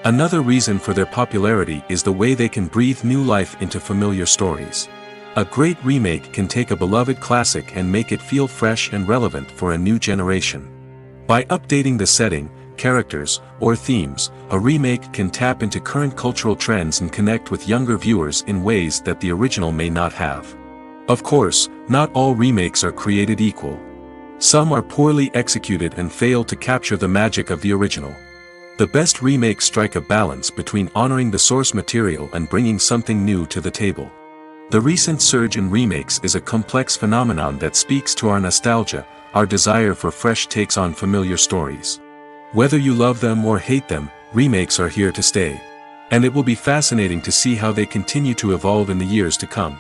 Another reason for their popularity is the way they can breathe new life into familiar stories. A great remake can take a beloved classic and make it feel fresh and relevant for a new generation. By updating the setting, characters, or themes, a remake can tap into current cultural trends and connect with younger viewers in ways that the original may not have. Of course, not all remakes are created equal. Some are poorly executed and fail to capture the magic of the original. The best remakes strike a balance between honoring the source material and bringing something new to the table. The recent surge in remakes is a complex phenomenon that speaks to our nostalgia, our desire for fresh takes on familiar stories. Whether you love them or hate them, remakes are here to stay. And it will be fascinating to see how they continue to evolve in the years to come.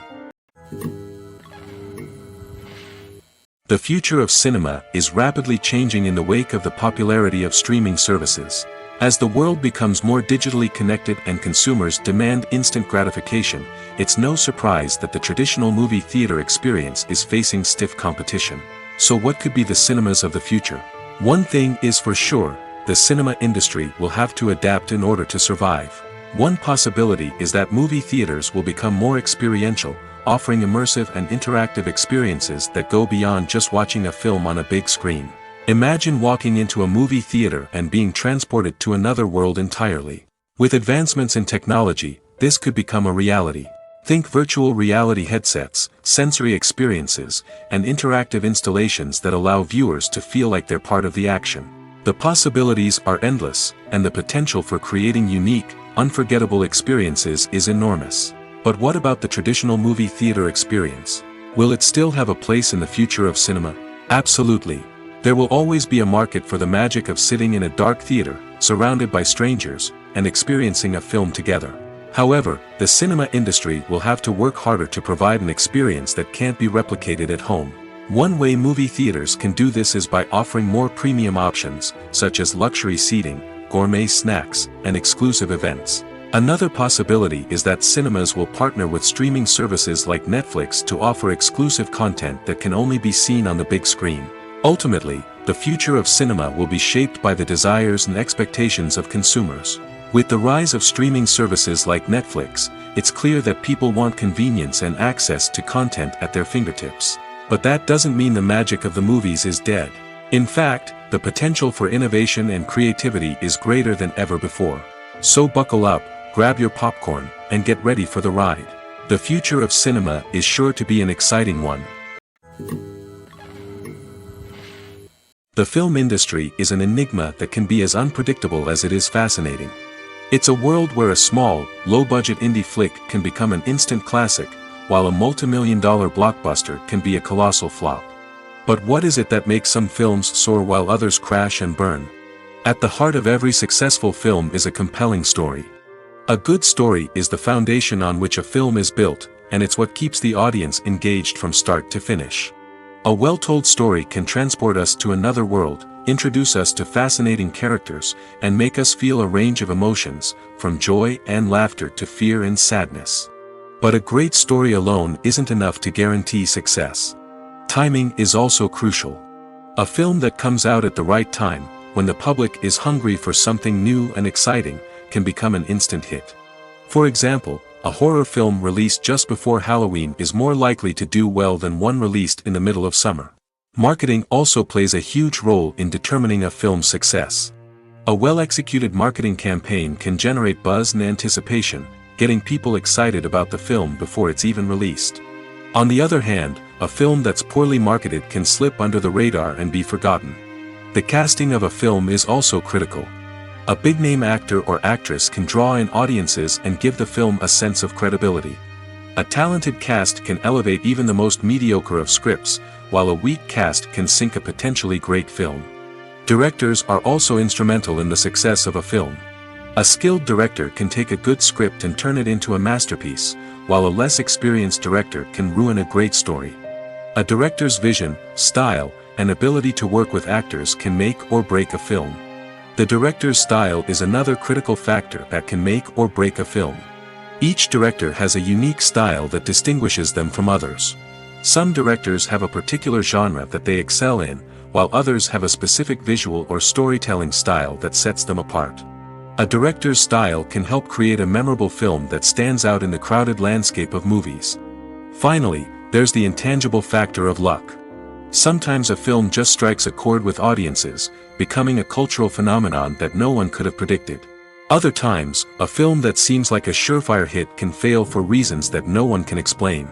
The future of cinema is rapidly changing in the wake of the popularity of streaming services. As the world becomes more digitally connected and consumers demand instant gratification, it's no surprise that the traditional movie theater experience is facing stiff competition. So what could be the cinemas of the future? One thing is for sure, the cinema industry will have to adapt in order to survive. One possibility is that movie theaters will become more experiential, offering immersive and interactive experiences that go beyond just watching a film on a big screen. Imagine walking into a movie theater and being transported to another world entirely. With advancements in technology, this could become a reality. Think virtual reality headsets, sensory experiences, and interactive installations that allow viewers to feel like they're part of the action. The possibilities are endless, and the potential for creating unique, unforgettable experiences is enormous. But what about the traditional movie theater experience? Will it still have a place in the future of cinema? Absolutely. There will always be a market for the magic of sitting in a dark theater, surrounded by strangers, and experiencing a film together. However, the cinema industry will have to work harder to provide an experience that can't be replicated at home. One way movie theaters can do this is by offering more premium options, such as luxury seating, gourmet snacks, and exclusive events. Another possibility is that cinemas will partner with streaming services like Netflix to offer exclusive content that can only be seen on the big screen. Ultimately, the future of cinema will be shaped by the desires and expectations of consumers. With the rise of streaming services like Netflix, it's clear that people want convenience and access to content at their fingertips. But that doesn't mean the magic of the movies is dead. In fact, the potential for innovation and creativity is greater than ever before. So buckle up, grab your popcorn, and get ready for the ride. The future of cinema is sure to be an exciting one. The film industry is an enigma that can be as unpredictable as it is fascinating. It's a world where a small, low-budget indie flick can become an instant classic, while a multi-million-dollar blockbuster can be a colossal flop. But what is it that makes some films soar while others crash and burn? At the heart of every successful film is a compelling story. A good story is the foundation on which a film is built, and it's what keeps the audience engaged from start to finish. A well-told story can transport us to another world, introduce us to fascinating characters, and make us feel a range of emotions, from joy and laughter to fear and sadness. But a great story alone isn't enough to guarantee success. Timing is also crucial. A film that comes out at the right time, when the public is hungry for something new and exciting, can become an instant hit. For example, a horror film released just before Halloween is more likely to do well than one released in the middle of summer. Marketing also plays a huge role in determining a film's success. A well-executed marketing campaign can generate buzz and anticipation, getting people excited about the film before it's even released. On the other hand, a film that's poorly marketed can slip under the radar and be forgotten. The casting of a film is also critical. A big-name actor or actress can draw in audiences and give the film a sense of credibility. A talented cast can elevate even the most mediocre of scripts, while a weak cast can sink a potentially great film. Directors are also instrumental in the success of a film. A skilled director can take a good script and turn it into a masterpiece, while a less experienced director can ruin a great story. A director's vision, style, and ability to work with actors can make or break a film. The director's style is another critical factor that can make or break a film. Each director has a unique style that distinguishes them from others. Some directors have a particular genre that they excel in, while others have a specific visual or storytelling style that sets them apart. A director's style can help create a memorable film that stands out in the crowded landscape of movies. Finally, there's the intangible factor of luck. Sometimes a film just strikes a chord with audiences, becoming a cultural phenomenon that no one could have predicted. Other times, a film that seems like a surefire hit can fail for reasons that no one can explain.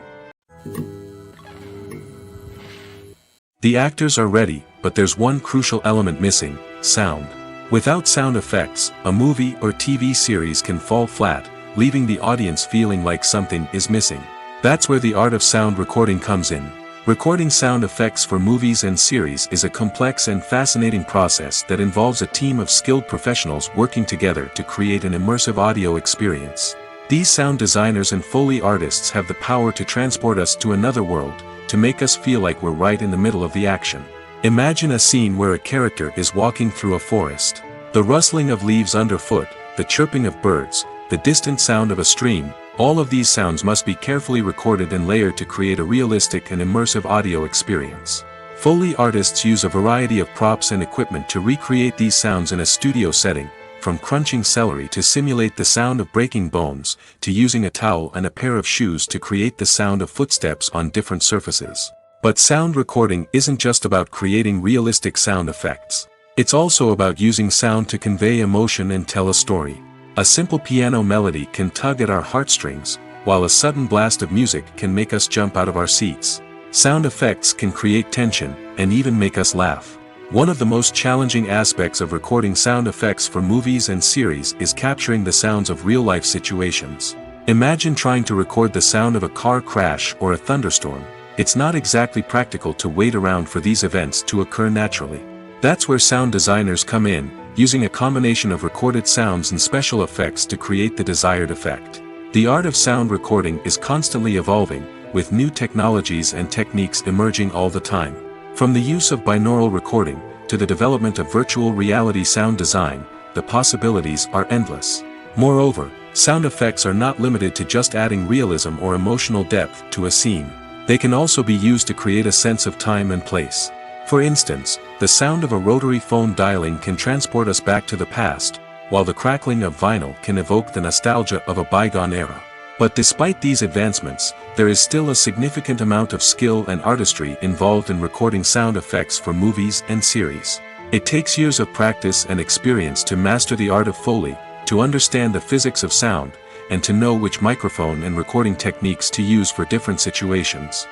The actors are ready, but there's one crucial element missing: sound. Without sound effects, a movie or TV series can fall flat, leaving the audience feeling like something is missing. That's where the art of sound recording comes in. Recording sound effects for movies and series is a complex and fascinating process that involves a team of skilled professionals working together to create an immersive audio experience. These sound designers and Foley artists have the power to transport us to another world, to make us feel like we're right in the middle of the action. Imagine a scene where a character is walking through a forest. The rustling of leaves underfoot, the chirping of birds, the distant sound of a stream, all of these sounds must be carefully recorded and layered to create a realistic and immersive audio experience. Foley artists use a variety of props and equipment to recreate these sounds in a studio setting, from crunching celery to simulate the sound of breaking bones, to using a towel and a pair of shoes to create the sound of footsteps on different surfaces. But sound recording isn't just about creating realistic sound effects. It's also about using sound to convey emotion and tell a story. A simple piano melody can tug at our heartstrings, while a sudden blast of music can make us jump out of our seats. Sound effects can create tension, and even make us laugh. One of the most challenging aspects of recording sound effects for movies and series is capturing the sounds of real-life situations. Imagine trying to record the sound of a car crash or a thunderstorm. It's not exactly practical to wait around for these events to occur naturally. That's where sound designers come in, using a combination of recorded sounds and special effects to create the desired effect. The art of sound recording is constantly evolving, with new technologies and techniques emerging all the time. From the use of binaural recording, to the development of virtual reality sound design, the possibilities are endless. Moreover, sound effects are not limited to just adding realism or emotional depth to a scene. They can also be used to create a sense of time and place. For instance, the sound of a rotary phone dialing can transport us back to the past, while the crackling of vinyl can evoke the nostalgia of a bygone era. But despite these advancements, there is still a significant amount of skill and artistry involved in recording sound effects for movies and series. It takes years of practice and experience to master the art of Foley, to understand the physics of sound, and to know which microphone and recording techniques to use for different situations.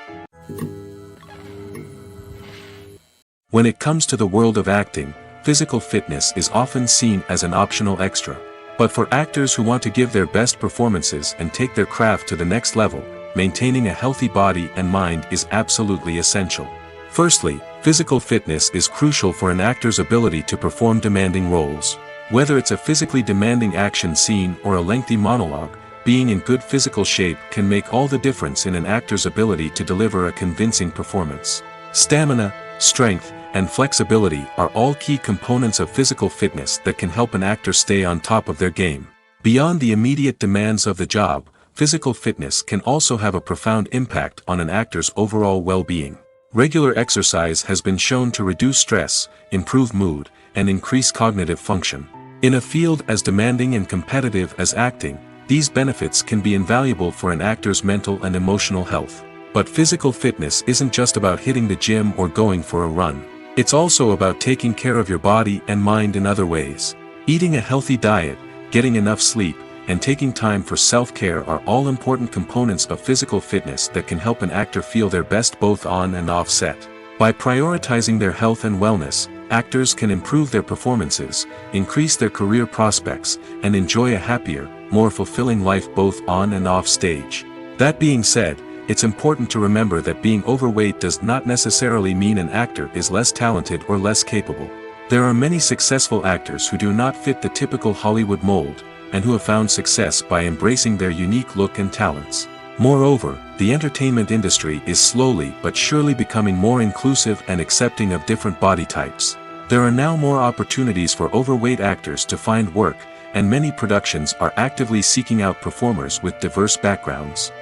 When it comes to the world of acting, physical fitness is often seen as an optional extra. But for actors who want to give their best performances and take their craft to the next level, maintaining a healthy body and mind is absolutely essential. Firstly, physical fitness is crucial for an actor's ability to perform demanding roles. Whether it's a physically demanding action scene or a lengthy monologue, being in good physical shape can make all the difference in an actor's ability to deliver a convincing performance. Stamina, strength, and flexibility are all key components of physical fitness that can help an actor stay on top of their game. Beyond the immediate demands of the job, physical fitness can also have a profound impact on an actor's overall well-being. Regular exercise has been shown to reduce stress, improve mood, and increase cognitive function. In a field as demanding and competitive as acting, these benefits can be invaluable for an actor's mental and emotional health. But physical fitness isn't just about hitting the gym or going for a run. It's also about taking care of your body and mind in other ways. Eating a healthy diet, getting enough sleep, and taking time for self-care are all important components of physical fitness that can help an actor feel their best both on and off set. By prioritizing their health and wellness, actors can improve their performances, increase their career prospects, and enjoy a happier, more fulfilling life both on and off stage. That being said, it's important to remember that being overweight does not necessarily mean an actor is less talented or less capable. There are many successful actors who do not fit the typical Hollywood mold, and who have found success by embracing their unique look and talents. Moreover, the entertainment industry is slowly but surely becoming more inclusive and accepting of different body types. There are now more opportunities for overweight actors to find work, and many productions are actively seeking out performers with diverse backgrounds.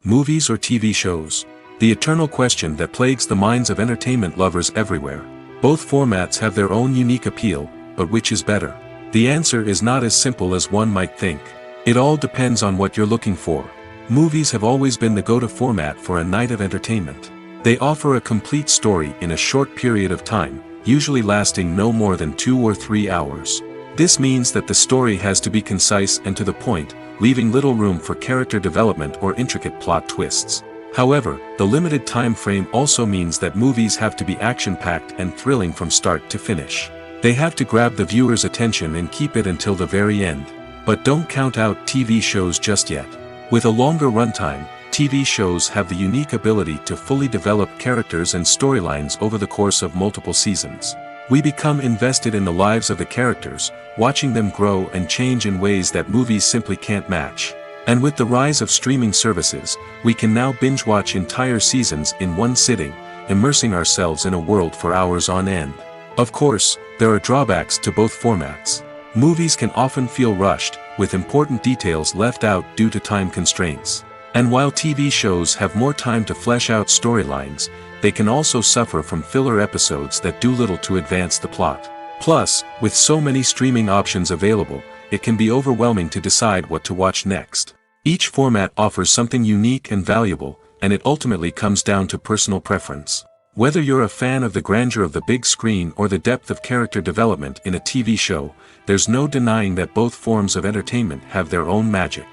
Movies or TV shows? The eternal question that plagues the minds of entertainment lovers everywhere. Both formats have their own unique appeal, but which is better? The answer is not as simple as one might think. It all depends on what you're looking for. Movies have always been the go-to format for a night of entertainment. They offer a complete story in a short period of time, usually lasting no more than 2 or 3 hours. This means that the story has to be concise and to the point, leaving little room for character development or intricate plot twists. However, the limited time frame also means that movies have to be action-packed and thrilling from start to finish. They have to grab the viewer's attention and keep it until the very end. But don't count out TV shows just yet. With a longer runtime, TV shows have the unique ability to fully develop characters and storylines over the course of multiple seasons. We become invested in the lives of the characters, watching them grow and change in ways that movies simply can't match. And with the rise of streaming services, we can now binge-watch entire seasons in one sitting, immersing ourselves in a world for hours on end. Of course, there are drawbacks to both formats. Movies can often feel rushed, with important details left out due to time constraints. And while TV shows have more time to flesh out storylines, they can also suffer from filler episodes that do little to advance the plot. Plus, with so many streaming options available, it can be overwhelming to decide what to watch next. Each format offers something unique and valuable, and it ultimately comes down to personal preference. Whether you're a fan of the grandeur of the big screen or the depth of character development in a TV show, there's no denying that both forms of entertainment have their own magic.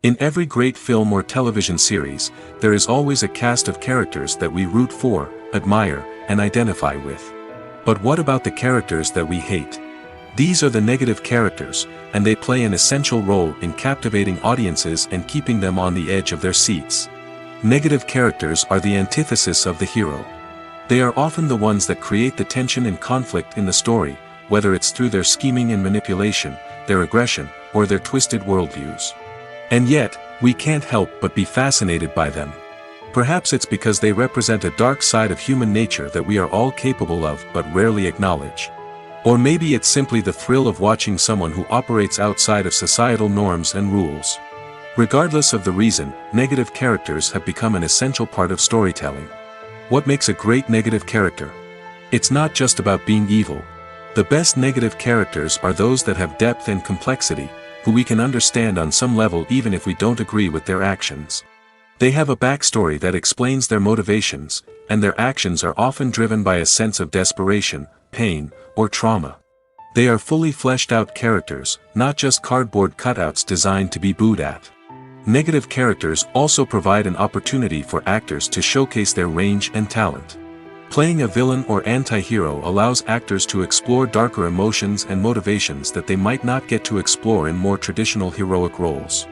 In every great film or television series, there is always a cast of characters that we root for, admire, and identify with. But what about the characters that we hate? These are the negative characters, and they play an essential role in captivating audiences and keeping them on the edge of their seats. Negative characters are the antithesis of the hero. They are often the ones that create the tension and conflict in the story, whether it's through their scheming and manipulation, their aggression, or their twisted worldviews. And yet, we can't help but be fascinated by them. Perhaps it's because they represent a dark side of human nature that we are all capable of but rarely acknowledge. Or maybe it's simply the thrill of watching someone who operates outside of societal norms and rules. Regardless of the reason, negative characters have become an essential part of storytelling. What makes a great negative character? It's not just about being evil. The best negative characters are those that have depth and complexity, who we can understand on some level even if we don't agree with their actions. They have a backstory that explains their motivations, and their actions are often driven by a sense of desperation, pain, or trauma. They are fully fleshed out characters, not just cardboard cutouts designed to be booed at. Negative characters also provide an opportunity for actors to showcase their range and talent. Playing a villain or anti-hero allows actors to explore darker emotions and motivations that they might not get to explore in more traditional heroic roles.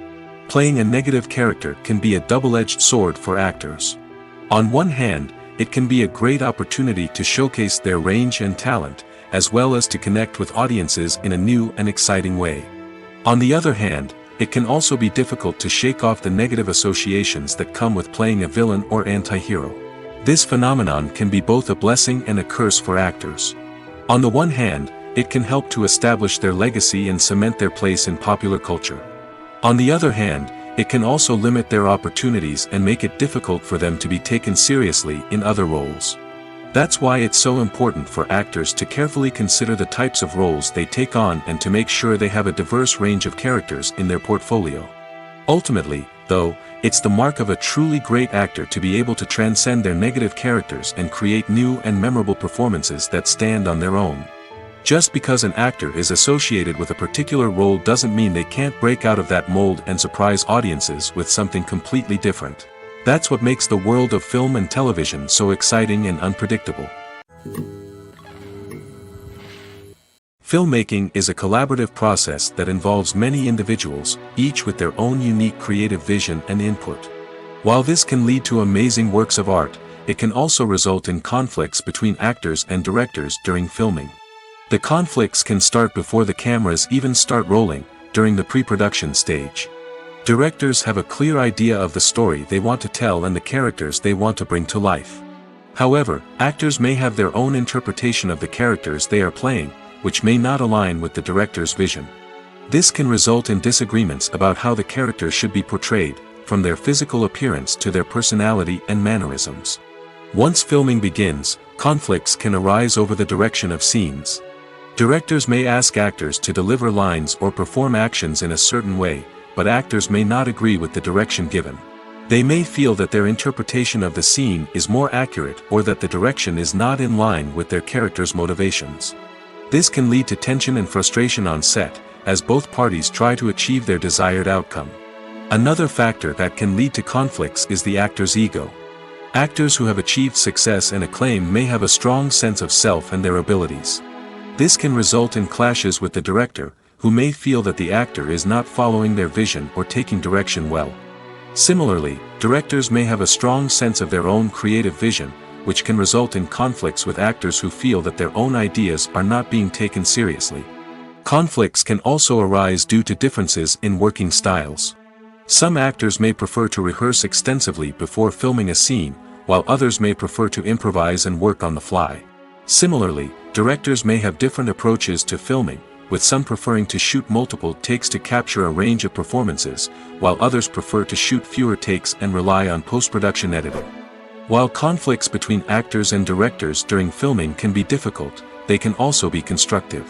Playing a negative character can be a double-edged sword for actors. On one hand, it can be a great opportunity to showcase their range and talent, as well as to connect with audiences in a new and exciting way. On the other hand, it can also be difficult to shake off the negative associations that come with playing a villain or anti-hero. This phenomenon can be both a blessing and a curse for actors. On the one hand, it can help to establish their legacy and cement their place in popular culture. On the other hand, it can also limit their opportunities and make it difficult for them to be taken seriously in other roles. That's why it's so important for actors to carefully consider the types of roles they take on and to make sure they have a diverse range of characters in their portfolio. Ultimately, though, it's the mark of a truly great actor to be able to transcend their negative characters and create new and memorable performances that stand on their own. Just because an actor is associated with a particular role doesn't mean they can't break out of that mold and surprise audiences with something completely different. That's what makes the world of film and television so exciting and unpredictable. Filmmaking is a collaborative process that involves many individuals, each with their own unique creative vision and input. While this can lead to amazing works of art, it can also result in conflicts between actors and directors during filming. The conflicts can start before the cameras even start rolling, during the pre-production stage. Directors have a clear idea of the story they want to tell and the characters they want to bring to life. However, actors may have their own interpretation of the characters they are playing, which may not align with the director's vision. This can result in disagreements about how the characters should be portrayed, from their physical appearance to their personality and mannerisms. Once filming begins, conflicts can arise over the direction of scenes. Directors may ask actors to deliver lines or perform actions in a certain way, but actors may not agree with the direction given. They may feel that their interpretation of the scene is more accurate or that the direction is not in line with their character's motivations. This can lead to tension and frustration on set, as both parties try to achieve their desired outcome. Another factor that can lead to conflicts is the actor's ego. Actors who have achieved success and acclaim may have a strong sense of self and their abilities. This can result in clashes with the director, who may feel that the actor is not following their vision or taking direction well. Similarly, directors may have a strong sense of their own creative vision, which can result in conflicts with actors who feel that their own ideas are not being taken seriously. Conflicts can also arise due to differences in working styles. Some actors may prefer to rehearse extensively before filming a scene, while others may prefer to improvise and work on the fly. Similarly, directors may have different approaches to filming, with some preferring to shoot multiple takes to capture a range of performances, while others prefer to shoot fewer takes and rely on post-production editing. While conflicts between actors and directors during filming can be difficult, they can also be constructive.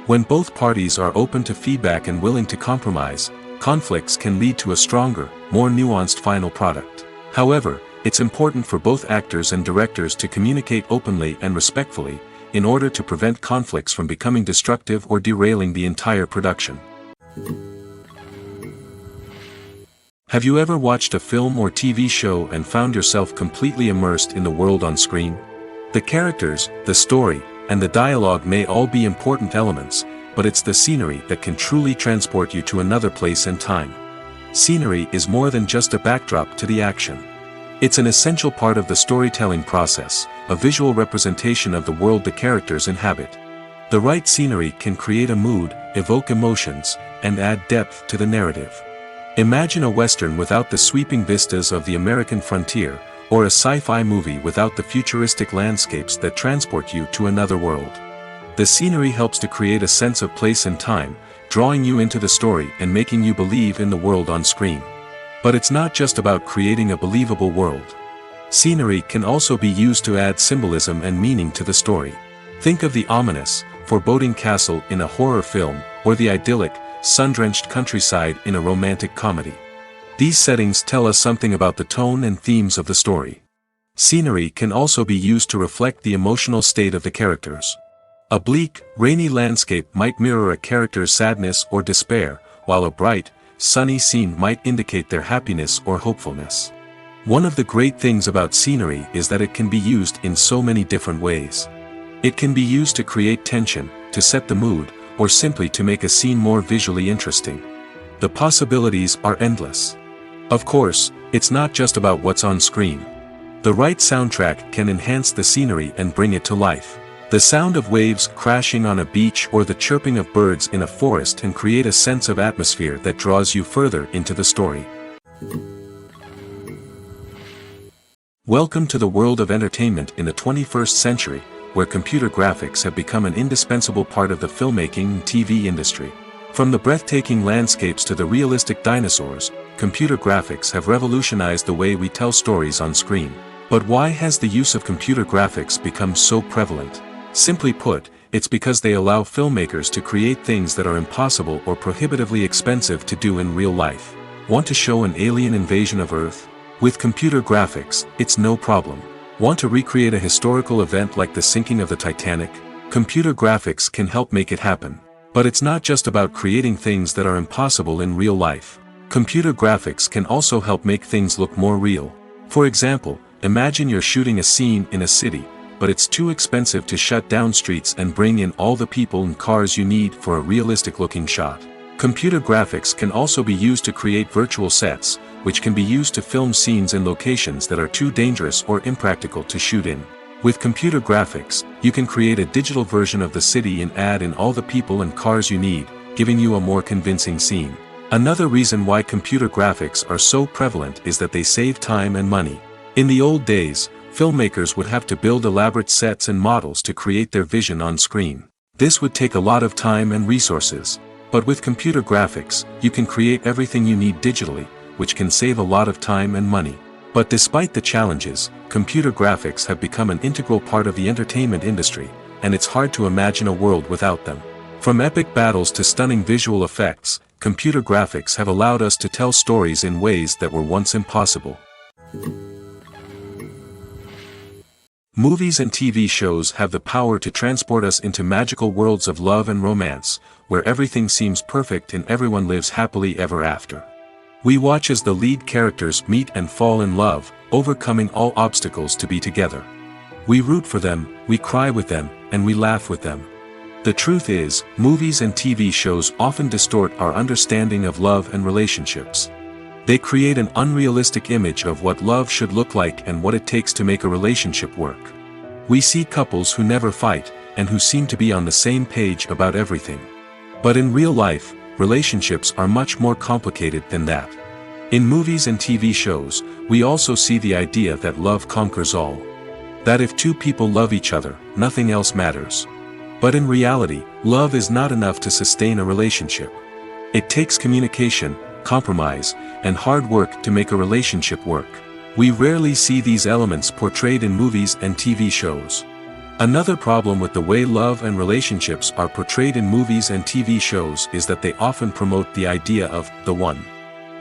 When both parties are open to feedback and willing to compromise, conflicts can lead to a stronger, more nuanced final product. However, it's important for both actors and directors to communicate openly and respectfully, in order to prevent conflicts from becoming destructive or derailing the entire production. Have you ever watched a film or TV show and found yourself completely immersed in the world on screen? The characters, the story, and the dialogue may all be important elements, but it's the scenery that can truly transport you to another place and time. Scenery is more than just a backdrop to the action. It's an essential part of the storytelling process, a visual representation of the world the characters inhabit. The right scenery can create a mood, evoke emotions, and add depth to the narrative. Imagine a Western without the sweeping vistas of the American frontier, or a sci-fi movie without the futuristic landscapes that transport you to another world. The scenery helps to create a sense of place and time, drawing you into the story and making you believe in the world on screen. But it's not just about creating a believable world. Scenery can also be used to add symbolism and meaning to the story. Think of the ominous, foreboding castle in a horror film, or the idyllic, sun-drenched countryside in a romantic comedy. These settings tell us something about the tone and themes of the story. Scenery can also be used to reflect the emotional state of the characters. A bleak, rainy landscape might mirror a character's sadness or despair, while a bright, sunny scene might indicate their happiness or hopefulness. One of the great things about scenery is that it can be used in so many different ways. It can be used to create tension, to set the mood, or simply to make a scene more visually interesting. The possibilities are endless. Of course, it's not just about what's on screen. The right soundtrack can enhance the scenery and bring it to life. The sound of waves crashing on a beach or the chirping of birds in a forest can create a sense of atmosphere that draws you further into the story. Welcome to the world of entertainment in the 21st century, where computer graphics have become an indispensable part of the filmmaking and TV industry. From the breathtaking landscapes to the realistic dinosaurs, computer graphics have revolutionized the way we tell stories on screen. But why has the use of computer graphics become so prevalent? Simply put, it's because they allow filmmakers to create things that are impossible or prohibitively expensive to do in real life. Want to show an alien invasion of Earth? With computer graphics, it's no problem. Want to recreate a historical event like the sinking of the Titanic? Computer graphics can help make it happen. But it's not just about creating things that are impossible in real life. Computer graphics can also help make things look more real. For example, imagine you're shooting a scene in a city, but it's too expensive to shut down streets and bring in all the people and cars you need for a realistic-looking shot. Computer graphics can also be used to create virtual sets, which can be used to film scenes in locations that are too dangerous or impractical to shoot in. With computer graphics, you can create a digital version of the city and add in all the people and cars you need, giving you a more convincing scene. Another reason why computer graphics are so prevalent is that they save time and money. In the old days, filmmakers would have to build elaborate sets and models to create their vision on screen. This would take a lot of time and resources. But with computer graphics, you can create everything you need digitally, which can save a lot of time and money. But despite the challenges, computer graphics have become an integral part of the entertainment industry, and it's hard to imagine a world without them. From epic battles to stunning visual effects, computer graphics have allowed us to tell stories in ways that were once impossible. Movies and TV shows have the power to transport us into magical worlds of love and romance, where everything seems perfect and everyone lives happily ever after. We watch as the lead characters meet and fall in love, overcoming all obstacles to be together. We root for them, we cry with them, and we laugh with them. The truth is, movies and TV shows often distort our understanding of love and relationships. They create an unrealistic image of what love should look like and what it takes to make a relationship work. We see couples who never fight, and who seem to be on the same page about everything. But in real life, relationships are much more complicated than that. In movies and TV shows, we also see the idea that love conquers all. That if two people love each other, nothing else matters. But in reality, love is not enough to sustain a relationship. It takes communication, compromise, and hard work to make a relationship work. We rarely see these elements portrayed in movies and TV shows. Another problem with the way love and relationships are portrayed in movies and TV shows is that they often promote the idea of the one.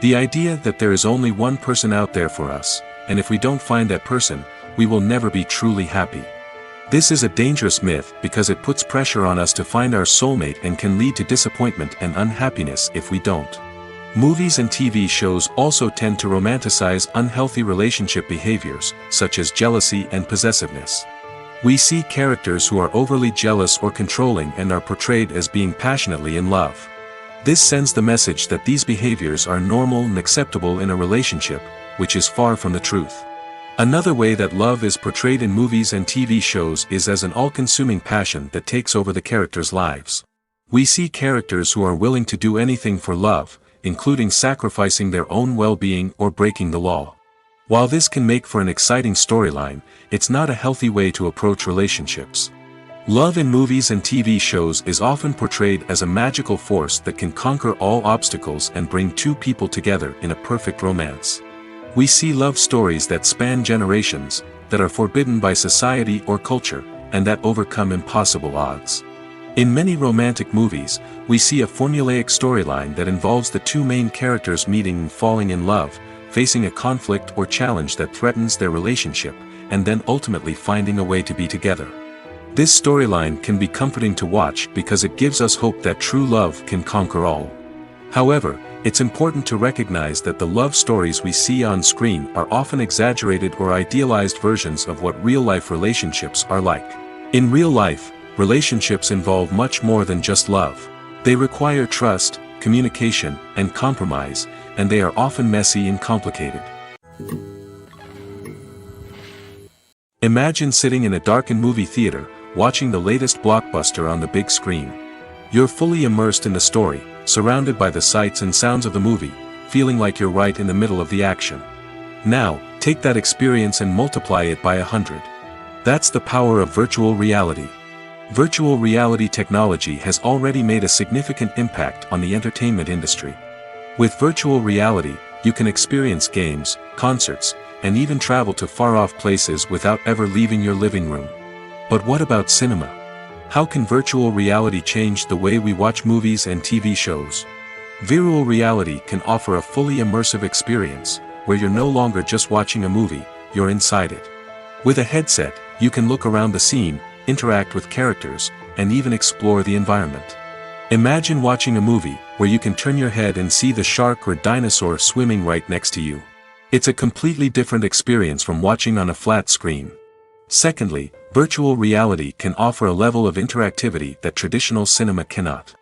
The idea that there is only one person out there for us, and if we don't find that person, we will never be truly happy. This is a dangerous myth because it puts pressure on us to find our soulmate and can lead to disappointment and unhappiness if we don't. Movies and TV shows also tend to romanticize unhealthy relationship behaviors, such as jealousy and possessiveness. We see characters who are overly jealous or controlling and are portrayed as being passionately in love. This sends the message that these behaviors are normal and acceptable in a relationship, which is far from the truth. Another way that love is portrayed in movies and TV shows is as an all-consuming passion that takes over the characters' lives. We see characters who are willing to do anything for love, including sacrificing their own well-being or breaking the law. While this can make for an exciting storyline, it's not a healthy way to approach relationships. Love in movies and TV shows is often portrayed as a magical force that can conquer all obstacles and bring two people together in a perfect romance. We see love stories that span generations, that are forbidden by society or culture, and that overcome impossible odds. In many romantic movies, we see a formulaic storyline that involves the two main characters meeting and falling in love, facing a conflict or challenge that threatens their relationship, and then ultimately finding a way to be together. This storyline can be comforting to watch because it gives us hope that true love can conquer all. However, it's important to recognize that the love stories we see on screen are often exaggerated or idealized versions of what real-life relationships are like. In real life, relationships involve much more than just love. They require trust, communication, and compromise, and they are often messy and complicated. Imagine sitting in a darkened movie theater, watching the latest blockbuster on the big screen. You're fully immersed in the story, surrounded by the sights and sounds of the movie, feeling like you're right in the middle of the action. Now, take that experience and multiply it by 100. That's the power of virtual reality. Virtual reality technology has already made a significant impact on the entertainment industry. With virtual reality, you can experience games, concerts, and even travel to far-off places without ever leaving your living room. But what about cinema? How can virtual reality change the way we watch movies and TV shows? Virtual reality can offer a fully immersive experience, where you're no longer just watching a movie, you're inside it. With a headset, you can look around the scene, interact with characters, and even explore the environment. Imagine watching a movie, where you can turn your head and see the shark or dinosaur swimming right next to you. It's a completely different experience from watching on a flat screen. Secondly, virtual reality can offer a level of interactivity that traditional cinema cannot.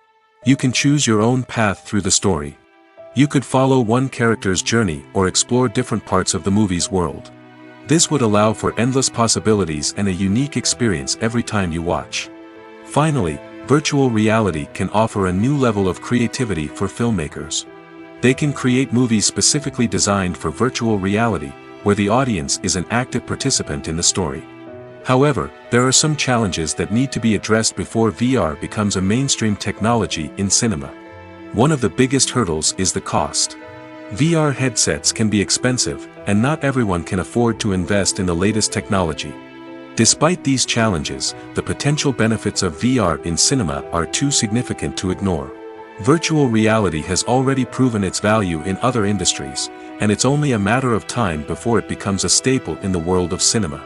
You can choose your own path through the story. You could follow one character's journey or explore different parts of the movie's world. This would allow for endless possibilities and a unique experience every time you watch. Finally, virtual reality can offer a new level of creativity for filmmakers. They can create movies specifically designed for virtual reality, where the audience is an active participant in the story. However, there are some challenges that need to be addressed before VR becomes a mainstream technology in cinema. One of the biggest hurdles is the cost. VR headsets can be expensive, and not everyone can afford to invest in the latest technology. Despite these challenges, the potential benefits of VR in cinema are too significant to ignore. Virtual reality has already proven its value in other industries, and it's only a matter of time before it becomes a staple in the world of cinema.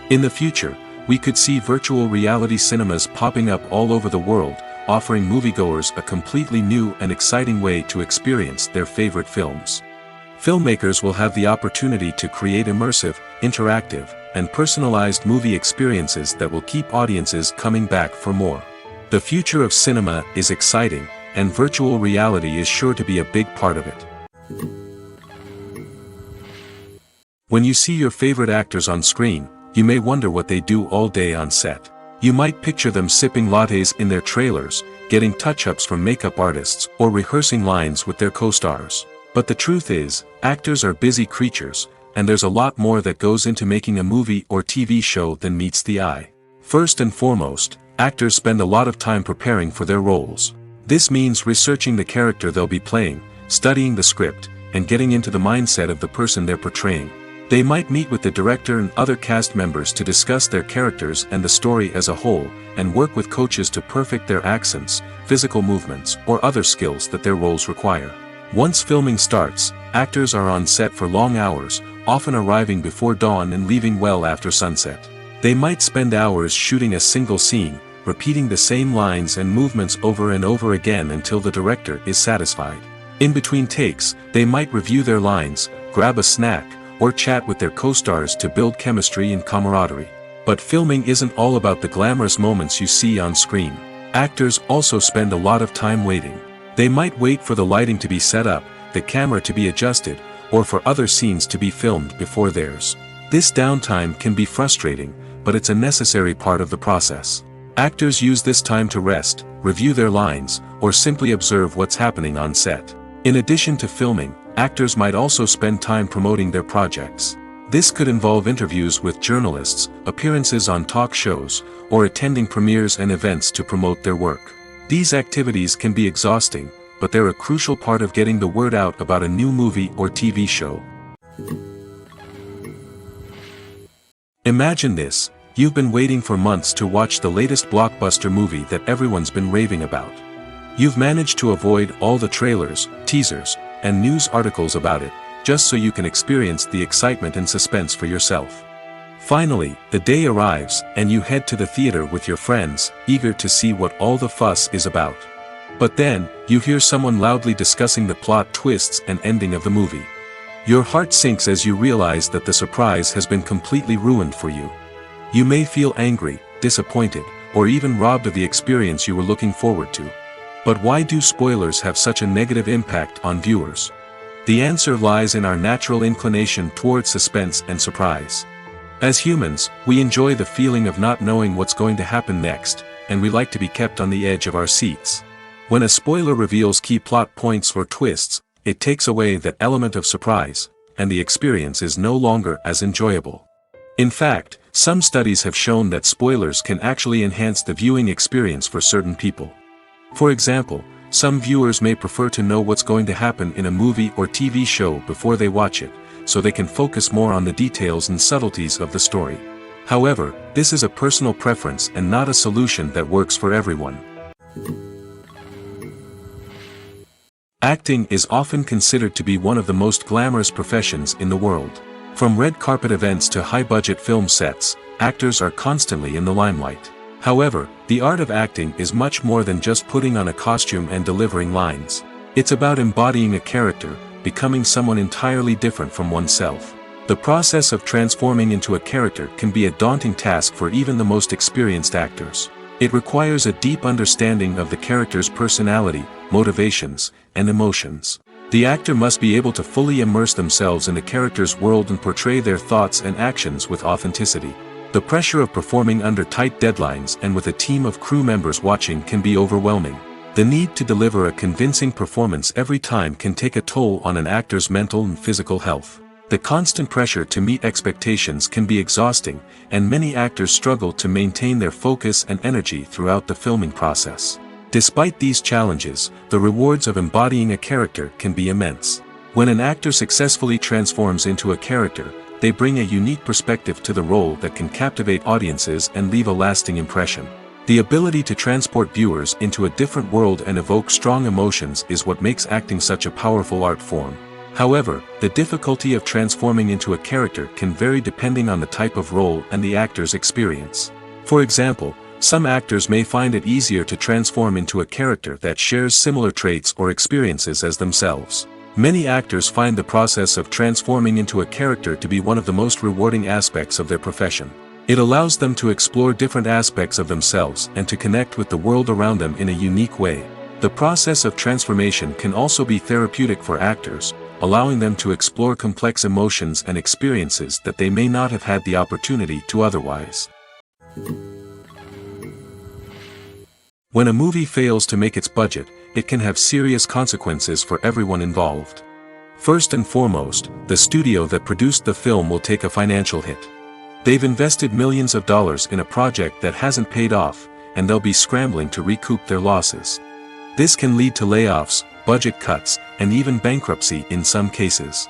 In the future, we could see virtual reality cinemas popping up all over the world, offering moviegoers a completely new and exciting way to experience their favorite films. Filmmakers will have the opportunity to create immersive, interactive, and personalized movie experiences that will keep audiences coming back for more. The future of cinema is exciting, and virtual reality is sure to be a big part of it. When you see your favorite actors on screen, you may wonder what they do all day on set. You might picture them sipping lattes in their trailers, getting touch-ups from makeup artists, or rehearsing lines with their co-stars. But the truth is, actors are busy creatures, and there's a lot more that goes into making a movie or TV show than meets the eye. First and foremost, actors spend a lot of time preparing for their roles. This means researching the character they'll be playing, studying the script, and getting into the mindset of the person they're portraying. They might meet with the director and other cast members to discuss their characters and the story as a whole, and work with coaches to perfect their accents, physical movements, or other skills that their roles require. Once filming starts, actors are on set for long hours, often arriving before dawn and leaving well after sunset. They might spend hours shooting a single scene, repeating the same lines and movements over and over again until the director is satisfied. In between takes, they might review their lines, grab a snack, or chat with their co-stars to build chemistry and camaraderie. But filming isn't all about the glamorous moments you see on screen. Actors also spend a lot of time waiting. They might wait for the lighting to be set up, the camera to be adjusted, or for other scenes to be filmed before theirs. This downtime can be frustrating, but it's a necessary part of the process. Actors use this time to rest, review their lines, or simply observe what's happening on set. In addition to filming, actors might also spend time promoting their projects. This could involve interviews with journalists, appearances on talk shows, or attending premieres and events to promote their work. These activities can be exhausting, but they're a crucial part of getting the word out about a new movie or TV show. Imagine this: you've been waiting for months to watch the latest blockbuster movie that everyone's been raving about. You've managed to avoid all the trailers, teasers, and news articles about it, just so you can experience the excitement and suspense for yourself. Finally, the day arrives, and you head to the theater with your friends, eager to see what all the fuss is about. But then, you hear someone loudly discussing the plot twists and ending of the movie. Your heart sinks as you realize that the surprise has been completely ruined for you. You may feel angry, disappointed, or even robbed of the experience you were looking forward to. But why do spoilers have such a negative impact on viewers? The answer lies in our natural inclination toward suspense and surprise. As humans, we enjoy the feeling of not knowing what's going to happen next, and we like to be kept on the edge of our seats. When a spoiler reveals key plot points or twists, it takes away that element of surprise, and the experience is no longer as enjoyable. In fact, some studies have shown that spoilers can actually enhance the viewing experience for certain people. For example, some viewers may prefer to know what's going to happen in a movie or TV show before they watch it, so they can focus more on the details and subtleties of the story. However, this is a personal preference and not a solution that works for everyone. Acting is often considered to be one of the most glamorous professions in the world. From red carpet events to high-budget film sets, actors are constantly in the limelight. However, the art of acting is much more than just putting on a costume and delivering lines. It's about embodying a character, becoming someone entirely different from oneself. The process of transforming into a character can be a daunting task for even the most experienced actors. It requires a deep understanding of the character's personality, motivations, and emotions. The actor must be able to fully immerse themselves in the character's world and portray their thoughts and actions with authenticity. The pressure of performing under tight deadlines and with a team of crew members watching can be overwhelming. The need to deliver a convincing performance every time can take a toll on an actor's mental and physical health. The constant pressure to meet expectations can be exhausting, and many actors struggle to maintain their focus and energy throughout the filming process. Despite these challenges, the rewards of embodying a character can be immense. When an actor successfully transforms into a character, they bring a unique perspective to the role that can captivate audiences and leave a lasting impression. The ability to transport viewers into a different world and evoke strong emotions is what makes acting such a powerful art form. However, the difficulty of transforming into a character can vary depending on the type of role and the actor's experience. For example, some actors may find it easier to transform into a character that shares similar traits or experiences as themselves. Many actors find the process of transforming into a character to be one of the most rewarding aspects of their profession. It allows them to explore different aspects of themselves and to connect with the world around them in a unique way. The process of transformation can also be therapeutic for actors, allowing them to explore complex emotions and experiences that they may not have had the opportunity to otherwise. When a movie fails to make its budget, it can have serious consequences for everyone involved. First and foremost, the studio that produced the film will take a financial hit. They've invested millions of dollars in a project that hasn't paid off, and they'll be scrambling to recoup their losses. This can lead to layoffs, budget cuts, and even bankruptcy in some cases.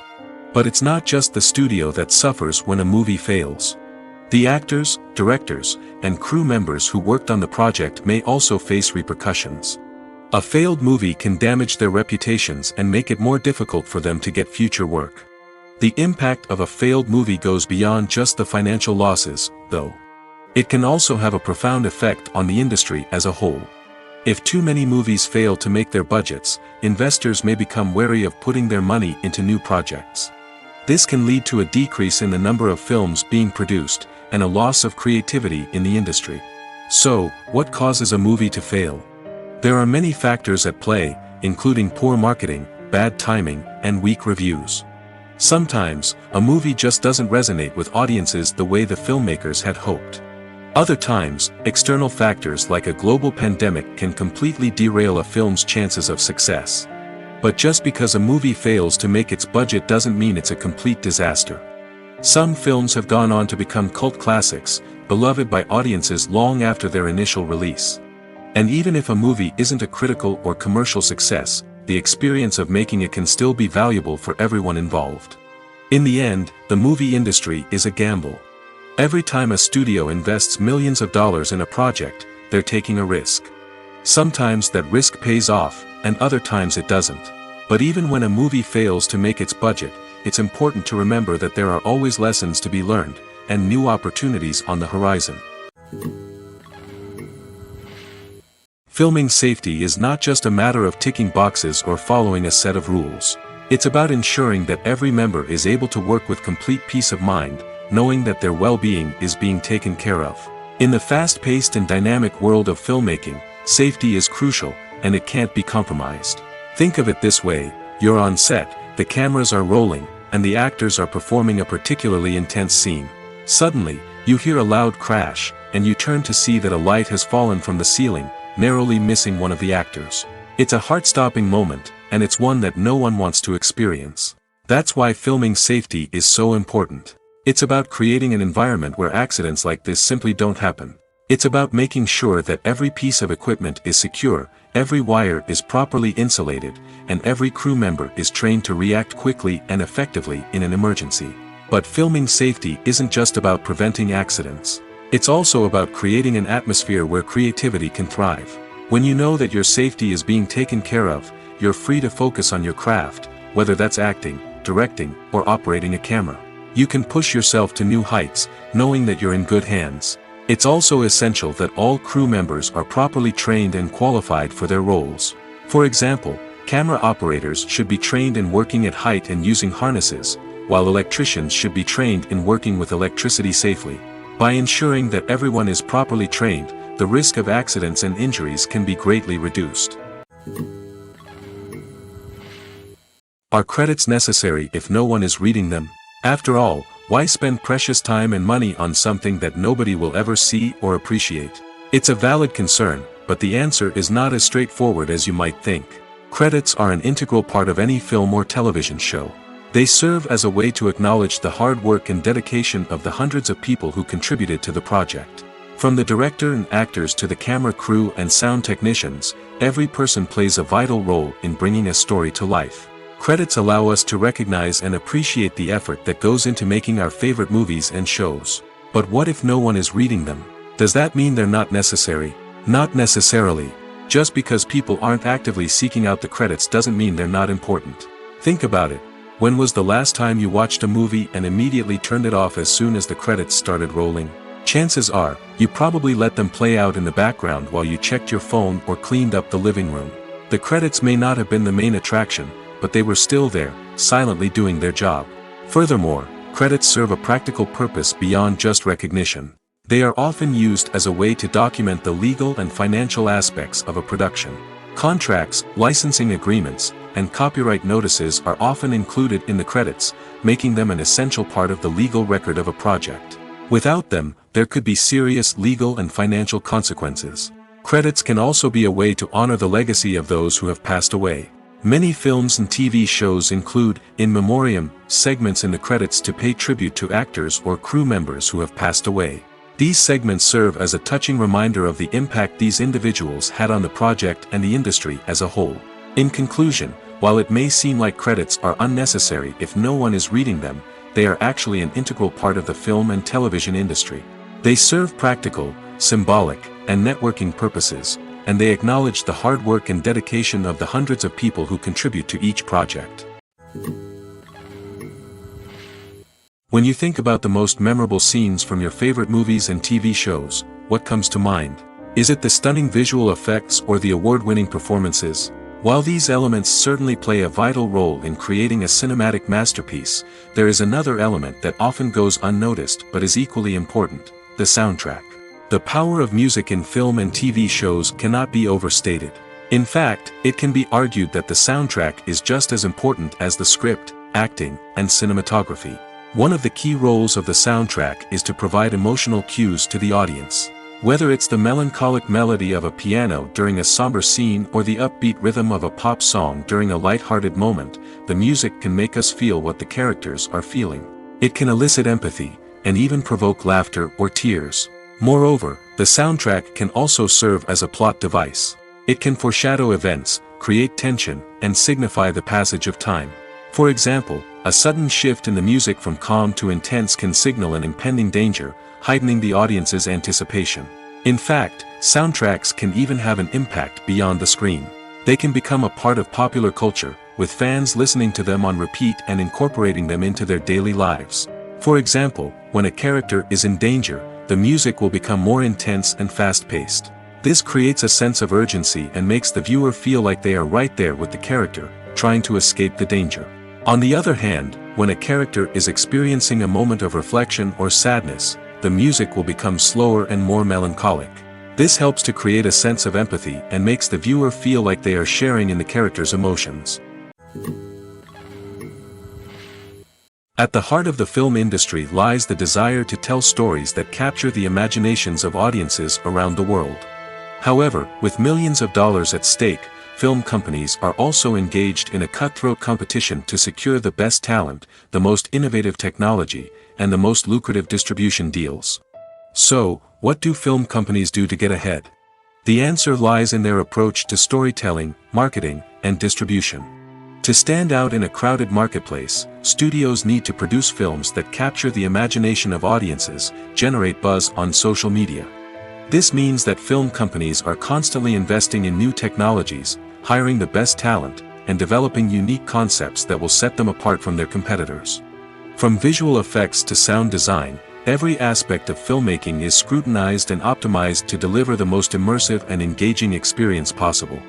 But it's not just the studio that suffers when a movie fails. The actors, directors, and crew members who worked on the project may also face repercussions. A failed movie can damage their reputations and make it more difficult for them to get future work. The impact of a failed movie goes beyond just the financial losses, though. It can also have a profound effect on the industry as a whole. If too many movies fail to make their budgets, investors may become wary of putting their money into new projects. This can lead to a decrease in the number of films being produced, and a loss of creativity in the industry. So, what causes a movie to fail? There are many factors at play, including poor marketing, bad timing, and weak reviews. Sometimes, a movie just doesn't resonate with audiences the way the filmmakers had hoped. Other times, external factors like a global pandemic can completely derail a film's chances of success. But just because a movie fails to make its budget doesn't mean it's a complete disaster. Some films have gone on to become cult classics, beloved by audiences long after their initial release. And even if a movie isn't a critical or commercial success, the experience of making it can still be valuable for everyone involved. In the end, the movie industry is a gamble. Every time a studio invests millions of dollars in a project, they're taking a risk. Sometimes that risk pays off, and other times it doesn't. But even when a movie fails to make its budget, it's important to remember that there are always lessons to be learned, and new opportunities on the horizon. Filming safety is not just a matter of ticking boxes or following a set of rules. It's about ensuring that every member is able to work with complete peace of mind, knowing that their well-being is being taken care of. In the fast-paced and dynamic world of filmmaking, safety is crucial, and it can't be compromised. Think of it this way: you're on set, the cameras are rolling, and the actors are performing a particularly intense scene. Suddenly, you hear a loud crash, and you turn to see that a light has fallen from the ceiling, narrowly missing one of the actors. It's a heart-stopping moment, and it's one that no one wants to experience. That's why filming safety is so important. It's about creating an environment where accidents like this simply don't happen. It's about making sure that every piece of equipment is secure, every wire is properly insulated, and every crew member is trained to react quickly and effectively in an emergency. But filming safety isn't just about preventing accidents. It's also about creating an atmosphere where creativity can thrive. When you know that your safety is being taken care of, you're free to focus on your craft, whether that's acting, directing, or operating a camera. You can push yourself to new heights, knowing that you're in good hands. It's also essential that all crew members are properly trained and qualified for their roles. For example, camera operators should be trained in working at height and using harnesses, while electricians should be trained in working with electricity safely. By ensuring that everyone is properly trained, the risk of accidents and injuries can be greatly reduced. Are credits necessary if no one is reading them? After all, why spend precious time and money on something that nobody will ever see or appreciate? It's a valid concern, but the answer is not as straightforward as you might think. Credits are an integral part of any film or television show. They serve as a way to acknowledge the hard work and dedication of the hundreds of people who contributed to the project. From the director and actors to the camera crew and sound technicians, every person plays a vital role in bringing a story to life. Credits allow us to recognize and appreciate the effort that goes into making our favorite movies and shows. But what if no one is reading them? Does that mean they're not necessary? Not necessarily. Just because people aren't actively seeking out the credits doesn't mean they're not important. Think about it. When was the last time you watched a movie and immediately turned it off as soon as the credits started rolling? Chances are, you probably let them play out in the background while you checked your phone or cleaned up the living room. The credits may not have been the main attraction, but they were still there, silently doing their job. Furthermore, credits serve a practical purpose beyond just recognition. They are often used as a way to document the legal and financial aspects of a production. Contracts, licensing agreements, and copyright notices are often included in the credits, making them an essential part of the legal record of a project. Without them, there could be serious legal and financial consequences. Credits can also be a way to honor the legacy of those who have passed away. Many films and TV shows include, in memoriam, segments in the credits to pay tribute to actors or crew members who have passed away. These segments serve as a touching reminder of the impact these individuals had on the project and the industry as a whole. In conclusion, while it may seem like credits are unnecessary if no one is reading them, they are actually an integral part of the film and television industry. They serve practical, symbolic, and networking purposes, and they acknowledge the hard work and dedication of the hundreds of people who contribute to each project. When you think about the most memorable scenes from your favorite movies and TV shows, what comes to mind? Is it the stunning visual effects or the award-winning performances? While these elements certainly play a vital role in creating a cinematic masterpiece, there is another element that often goes unnoticed but is equally important: the soundtrack. The power of music in film and TV shows cannot be overstated. In fact, it can be argued that the soundtrack is just as important as the script, acting, and cinematography. One of the key roles of the soundtrack is to provide emotional cues to the audience. Whether it's the melancholic melody of a piano during a somber scene or the upbeat rhythm of a pop song during a light-hearted moment, the music can make us feel what the characters are feeling. It can elicit empathy, and even provoke laughter or tears. Moreover, the soundtrack can also serve as a plot device. It can foreshadow events, create tension, and signify the passage of time. For example, a sudden shift in the music from calm to intense can signal an impending danger, heightening the audience's anticipation. In fact, soundtracks can even have an impact beyond the screen. They can become a part of popular culture, with fans listening to them on repeat and incorporating them into their daily lives. For example, when a character is in danger, the music will become more intense and fast-paced. This creates a sense of urgency and makes the viewer feel like they are right there with the character, trying to escape the danger. On the other hand, when a character is experiencing a moment of reflection or sadness, the music will become slower and more melancholic. This helps to create a sense of empathy and makes the viewer feel like they are sharing in the character's emotions. At the heart of the film industry lies the desire to tell stories that capture the imaginations of audiences around the world. However, with millions of dollars at stake, film companies are also engaged in a cutthroat competition to secure the best talent, the most innovative technology, and the most lucrative distribution deals. So, what do film companies do to get ahead? The answer lies in their approach to storytelling, marketing, and distribution. To stand out in a crowded marketplace, studios need to produce films that capture the imagination of audiences, generate buzz on social media. This means that film companies are constantly investing in new technologies, hiring the best talent, and developing unique concepts that will set them apart from their competitors. From visual effects to sound design, every aspect of filmmaking is scrutinized and optimized to deliver the most immersive and engaging experience possible.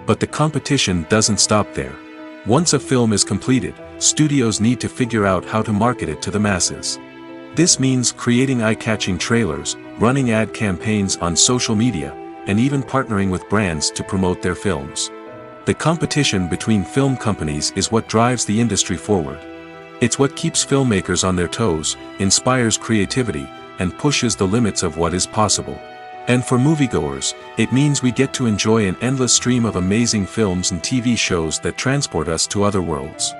But the competition doesn't stop there. Once a film is completed, studios need to figure out how to market it to the masses. This means creating eye-catching trailers, running ad campaigns on social media, and even partnering with brands to promote their films. The competition between film companies is what drives the industry forward. It's what keeps filmmakers on their toes, inspires creativity, and pushes the limits of what is possible. And for moviegoers, it means we get to enjoy an endless stream of amazing films and TV shows that transport us to other worlds.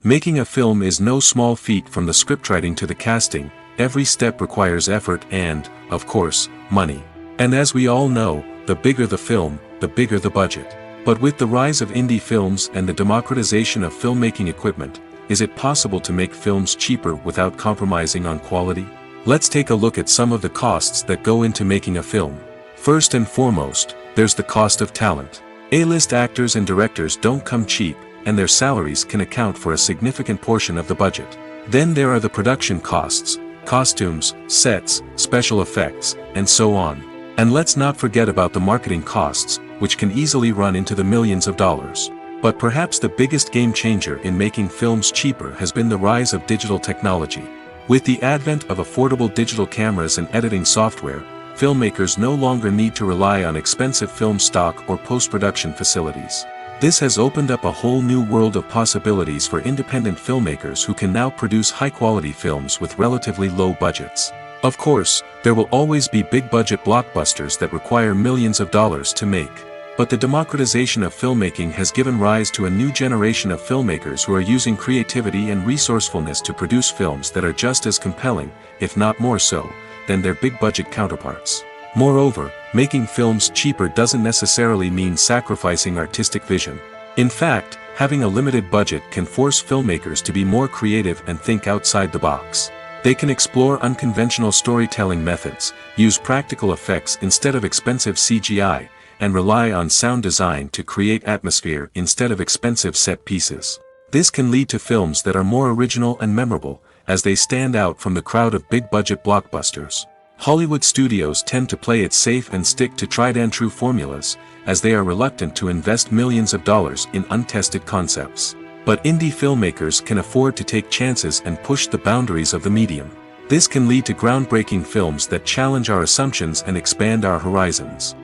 Making a film is no small feat. From the scriptwriting to the casting, every step requires effort and, of course, money. And as we all know, the bigger the film, the bigger the budget. But with the rise of indie films and the democratization of filmmaking equipment, is it possible to make films cheaper without compromising on quality? Let's take a look at some of the costs that go into making a film. First and foremost, there's the cost of talent. A-list actors and directors don't come cheap, and their salaries can account for a significant portion of the budget. Then there are the production costs, costumes, sets, special effects, and so on. And let's not forget about the marketing costs, which can easily run into the millions of dollars. But perhaps the biggest game changer in making films cheaper has been the rise of digital technology. With the advent of affordable digital cameras and editing software, filmmakers no longer need to rely on expensive film stock or post-production facilities. This has opened up a whole new world of possibilities for independent filmmakers who can now produce high-quality films with relatively low budgets. Of course, there will always be big-budget blockbusters that require millions of dollars to make. But the democratization of filmmaking has given rise to a new generation of filmmakers who are using creativity and resourcefulness to produce films that are just as compelling, if not more so, than their big-budget counterparts. Moreover, making films cheaper doesn't necessarily mean sacrificing artistic vision. In fact, having a limited budget can force filmmakers to be more creative and think outside the box. They can explore unconventional storytelling methods, use practical effects instead of expensive CGI, and rely on sound design to create atmosphere instead of expensive set pieces. This can lead to films that are more original and memorable, as they stand out from the crowd of big-budget blockbusters. Hollywood studios tend to play it safe and stick to tried-and-true formulas, as they are reluctant to invest millions of dollars in untested concepts. But indie filmmakers can afford to take chances and push the boundaries of the medium. This can lead to groundbreaking films that challenge our assumptions and expand our horizons.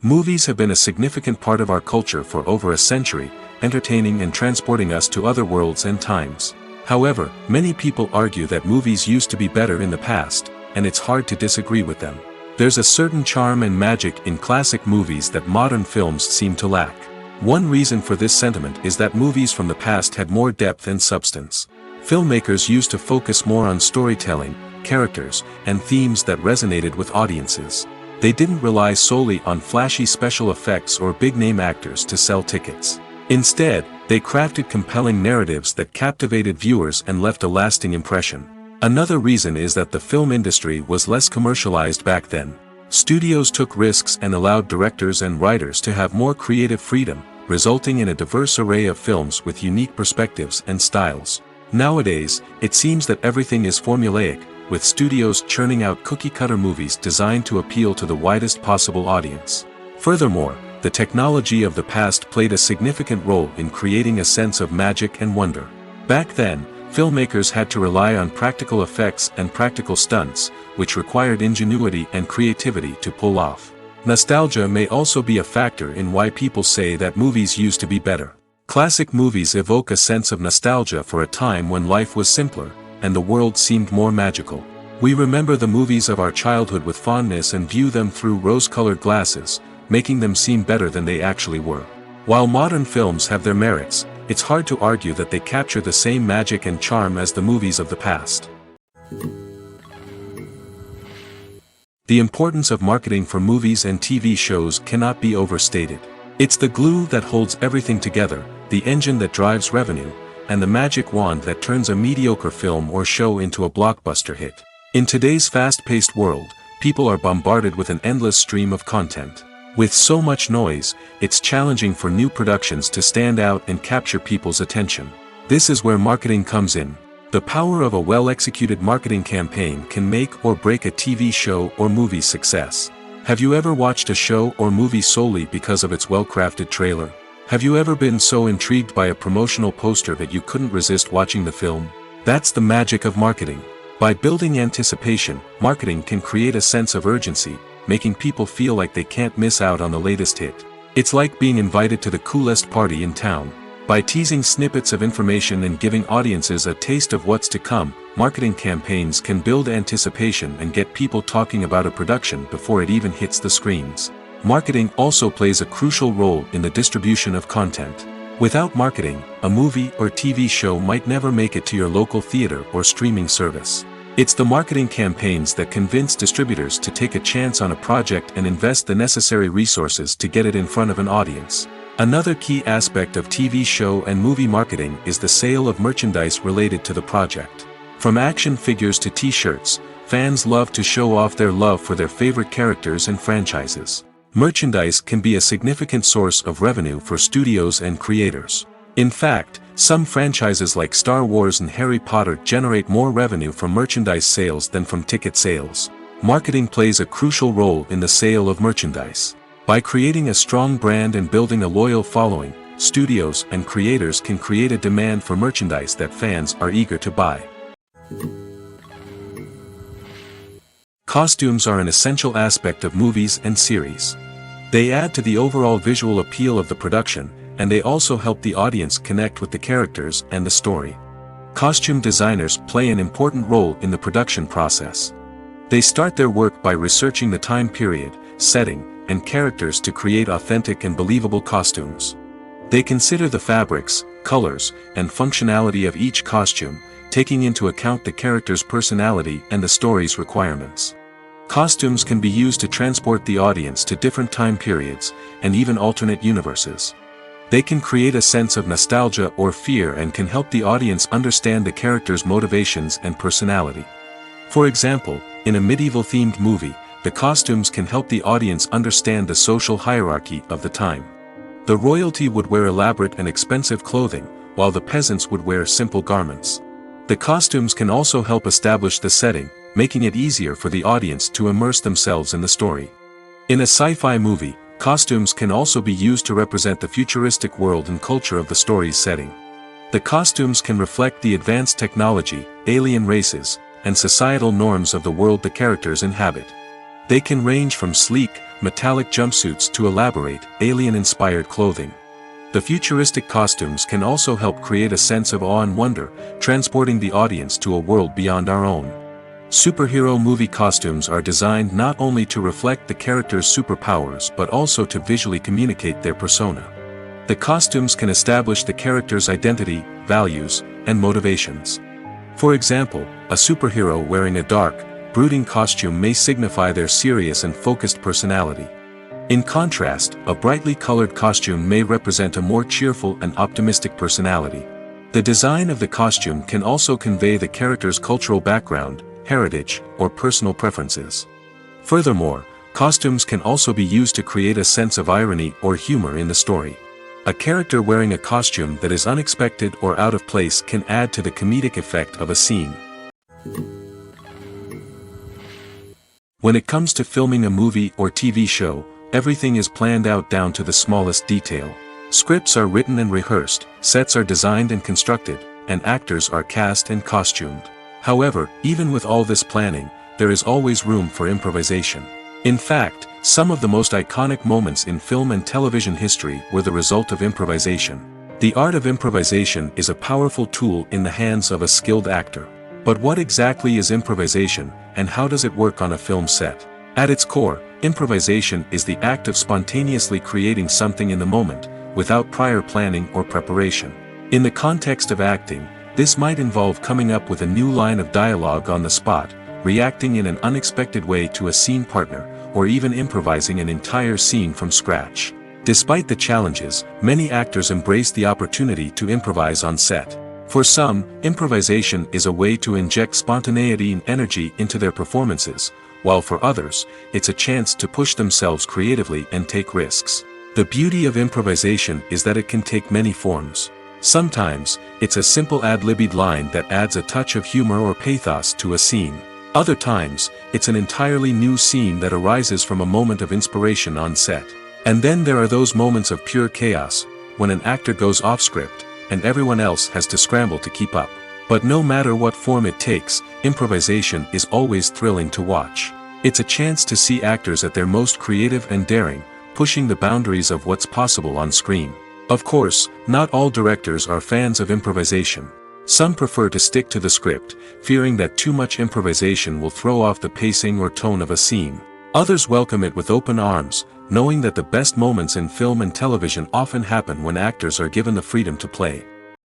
Movies have been a significant part of our culture for over a century, entertaining and transporting us to other worlds and times. However, many people argue that movies used to be better in the past, and it's hard to disagree with them. There's a certain charm and magic in classic movies that modern films seem to lack. One reason for this sentiment is that movies from the past had more depth and substance. Filmmakers used to focus more on storytelling, characters, and themes that resonated with audiences. They didn't rely solely on flashy special effects or big-name actors to sell tickets. Instead, they crafted compelling narratives that captivated viewers and left a lasting impression. Another reason is that the film industry was less commercialized back then. Studios took risks and allowed directors and writers to have more creative freedom, resulting in a diverse array of films with unique perspectives and styles. Nowadays, it seems that everything is formulaic, with studios churning out cookie-cutter movies designed to appeal to the widest possible audience. Furthermore, the technology of the past played a significant role in creating a sense of magic and wonder. Back then, filmmakers had to rely on practical effects and practical stunts, which required ingenuity and creativity to pull off. Nostalgia may also be a factor in why people say that movies used to be better. Classic movies evoke a sense of nostalgia for a time when life was simpler, and the world seemed more magical. We remember the movies of our childhood with fondness and view them through rose-colored glasses, making them seem better than they actually were. While modern films have their merits, it's hard to argue that they capture the same magic and charm as the movies of the past. The importance of marketing for movies and TV shows cannot be overstated. It's the glue that holds everything together, the engine that drives revenue, and the magic wand that turns a mediocre film or show into a blockbuster hit. In today's fast-paced world, people are bombarded with an endless stream of content. With so much noise, it's challenging for new productions to stand out and capture people's attention. This is where marketing comes in. The power of a well-executed marketing campaign can make or break a TV show or movie's success. Have you ever watched a show or movie solely because of its well-crafted trailer? Have you ever been so intrigued by a promotional poster that you couldn't resist watching the film? That's the magic of marketing. By building anticipation, marketing can create a sense of urgency, making people feel like they can't miss out on the latest hit. It's like being invited to the coolest party in town. By teasing snippets of information and giving audiences a taste of what's to come, marketing campaigns can build anticipation and get people talking about a production before it even hits the screens. Marketing also plays a crucial role in the distribution of content. Without marketing, a movie or TV show might never make it to your local theater or streaming service. It's the marketing campaigns that convince distributors to take a chance on a project and invest the necessary resources to get it in front of an audience. Another key aspect of TV show and movie marketing is the sale of merchandise related to the project. From action figures to t-shirts, fans love to show off their love for their favorite characters and franchises. Merchandise can be a significant source of revenue for studios and creators. In fact, some franchises like Star Wars and Harry Potter generate more revenue from merchandise sales than from ticket sales. Marketing plays a crucial role in the sale of merchandise. By creating a strong brand and building a loyal following, studios and creators can create a demand for merchandise that fans are eager to buy. Costumes are an essential aspect of movies and series. They add to the overall visual appeal of the production, and they also help the audience connect with the characters and the story. Costume designers play an important role in the production process. They start their work by researching the time period, setting, and characters to create authentic and believable costumes. They consider the fabrics, colors, and functionality of each costume, taking into account the character's personality and the story's requirements. Costumes can be used to transport the audience to different time periods, and even alternate universes. They can create a sense of nostalgia or fear and can help the audience understand the character's motivations and personality. For example, in a medieval-themed movie, the costumes can help the audience understand the social hierarchy of the time. The royalty would wear elaborate and expensive clothing, while the peasants would wear simple garments. The costumes can also help establish the setting, making it easier for the audience to immerse themselves in the story. In a sci-fi movie, costumes can also be used to represent the futuristic world and culture of the story's setting. The costumes can reflect the advanced technology, alien races, and societal norms of the world the characters inhabit. They can range from sleek, metallic jumpsuits to elaborate, alien-inspired clothing. The futuristic costumes can also help create a sense of awe and wonder, transporting the audience to a world beyond our own. Superhero movie costumes are designed not only to reflect the character's superpowers but also to visually communicate their persona. The costumes can establish the character's identity, values, and motivations. For example, a superhero wearing a dark, brooding costume may signify their serious and focused personality. In contrast, a brightly colored costume may represent a more cheerful and optimistic personality. The design of the costume can also convey the character's cultural background, heritage, or personal preferences. Furthermore, costumes can also be used to create a sense of irony or humor in the story. A character wearing a costume that is unexpected or out of place can add to the comedic effect of a scene. When it comes to filming a movie or TV show, everything is planned out down to the smallest detail. Scripts are written and rehearsed, sets are designed and constructed, and actors are cast and costumed. However, even with all this planning, there is always room for improvisation. In fact, some of the most iconic moments in film and television history were the result of improvisation. The art of improvisation is a powerful tool in the hands of a skilled actor. But what exactly is improvisation, and how does it work on a film set? At its core, improvisation is the act of spontaneously creating something in the moment, without prior planning or preparation. In the context of acting, this might involve coming up with a new line of dialogue on the spot, reacting in an unexpected way to a scene partner, or even improvising an entire scene from scratch. Despite the challenges, many actors embrace the opportunity to improvise on set. For some, improvisation is a way to inject spontaneity and energy into their performances, while for others, it's a chance to push themselves creatively and take risks. The beauty of improvisation is that it can take many forms. Sometimes, it's a simple ad-libbed line that adds a touch of humor or pathos to a scene. Other times, it's an entirely new scene that arises from a moment of inspiration on set. And then there are those moments of pure chaos, when an actor goes off script, and everyone else has to scramble to keep up. But no matter what form it takes, improvisation is always thrilling to watch. It's a chance to see actors at their most creative and daring, pushing the boundaries of what's possible on screen. Of course, not all directors are fans of improvisation. Some prefer to stick to the script, fearing that too much improvisation will throw off the pacing or tone of a scene. Others welcome it with open arms, knowing that the best moments in film and television often happen when actors are given the freedom to play.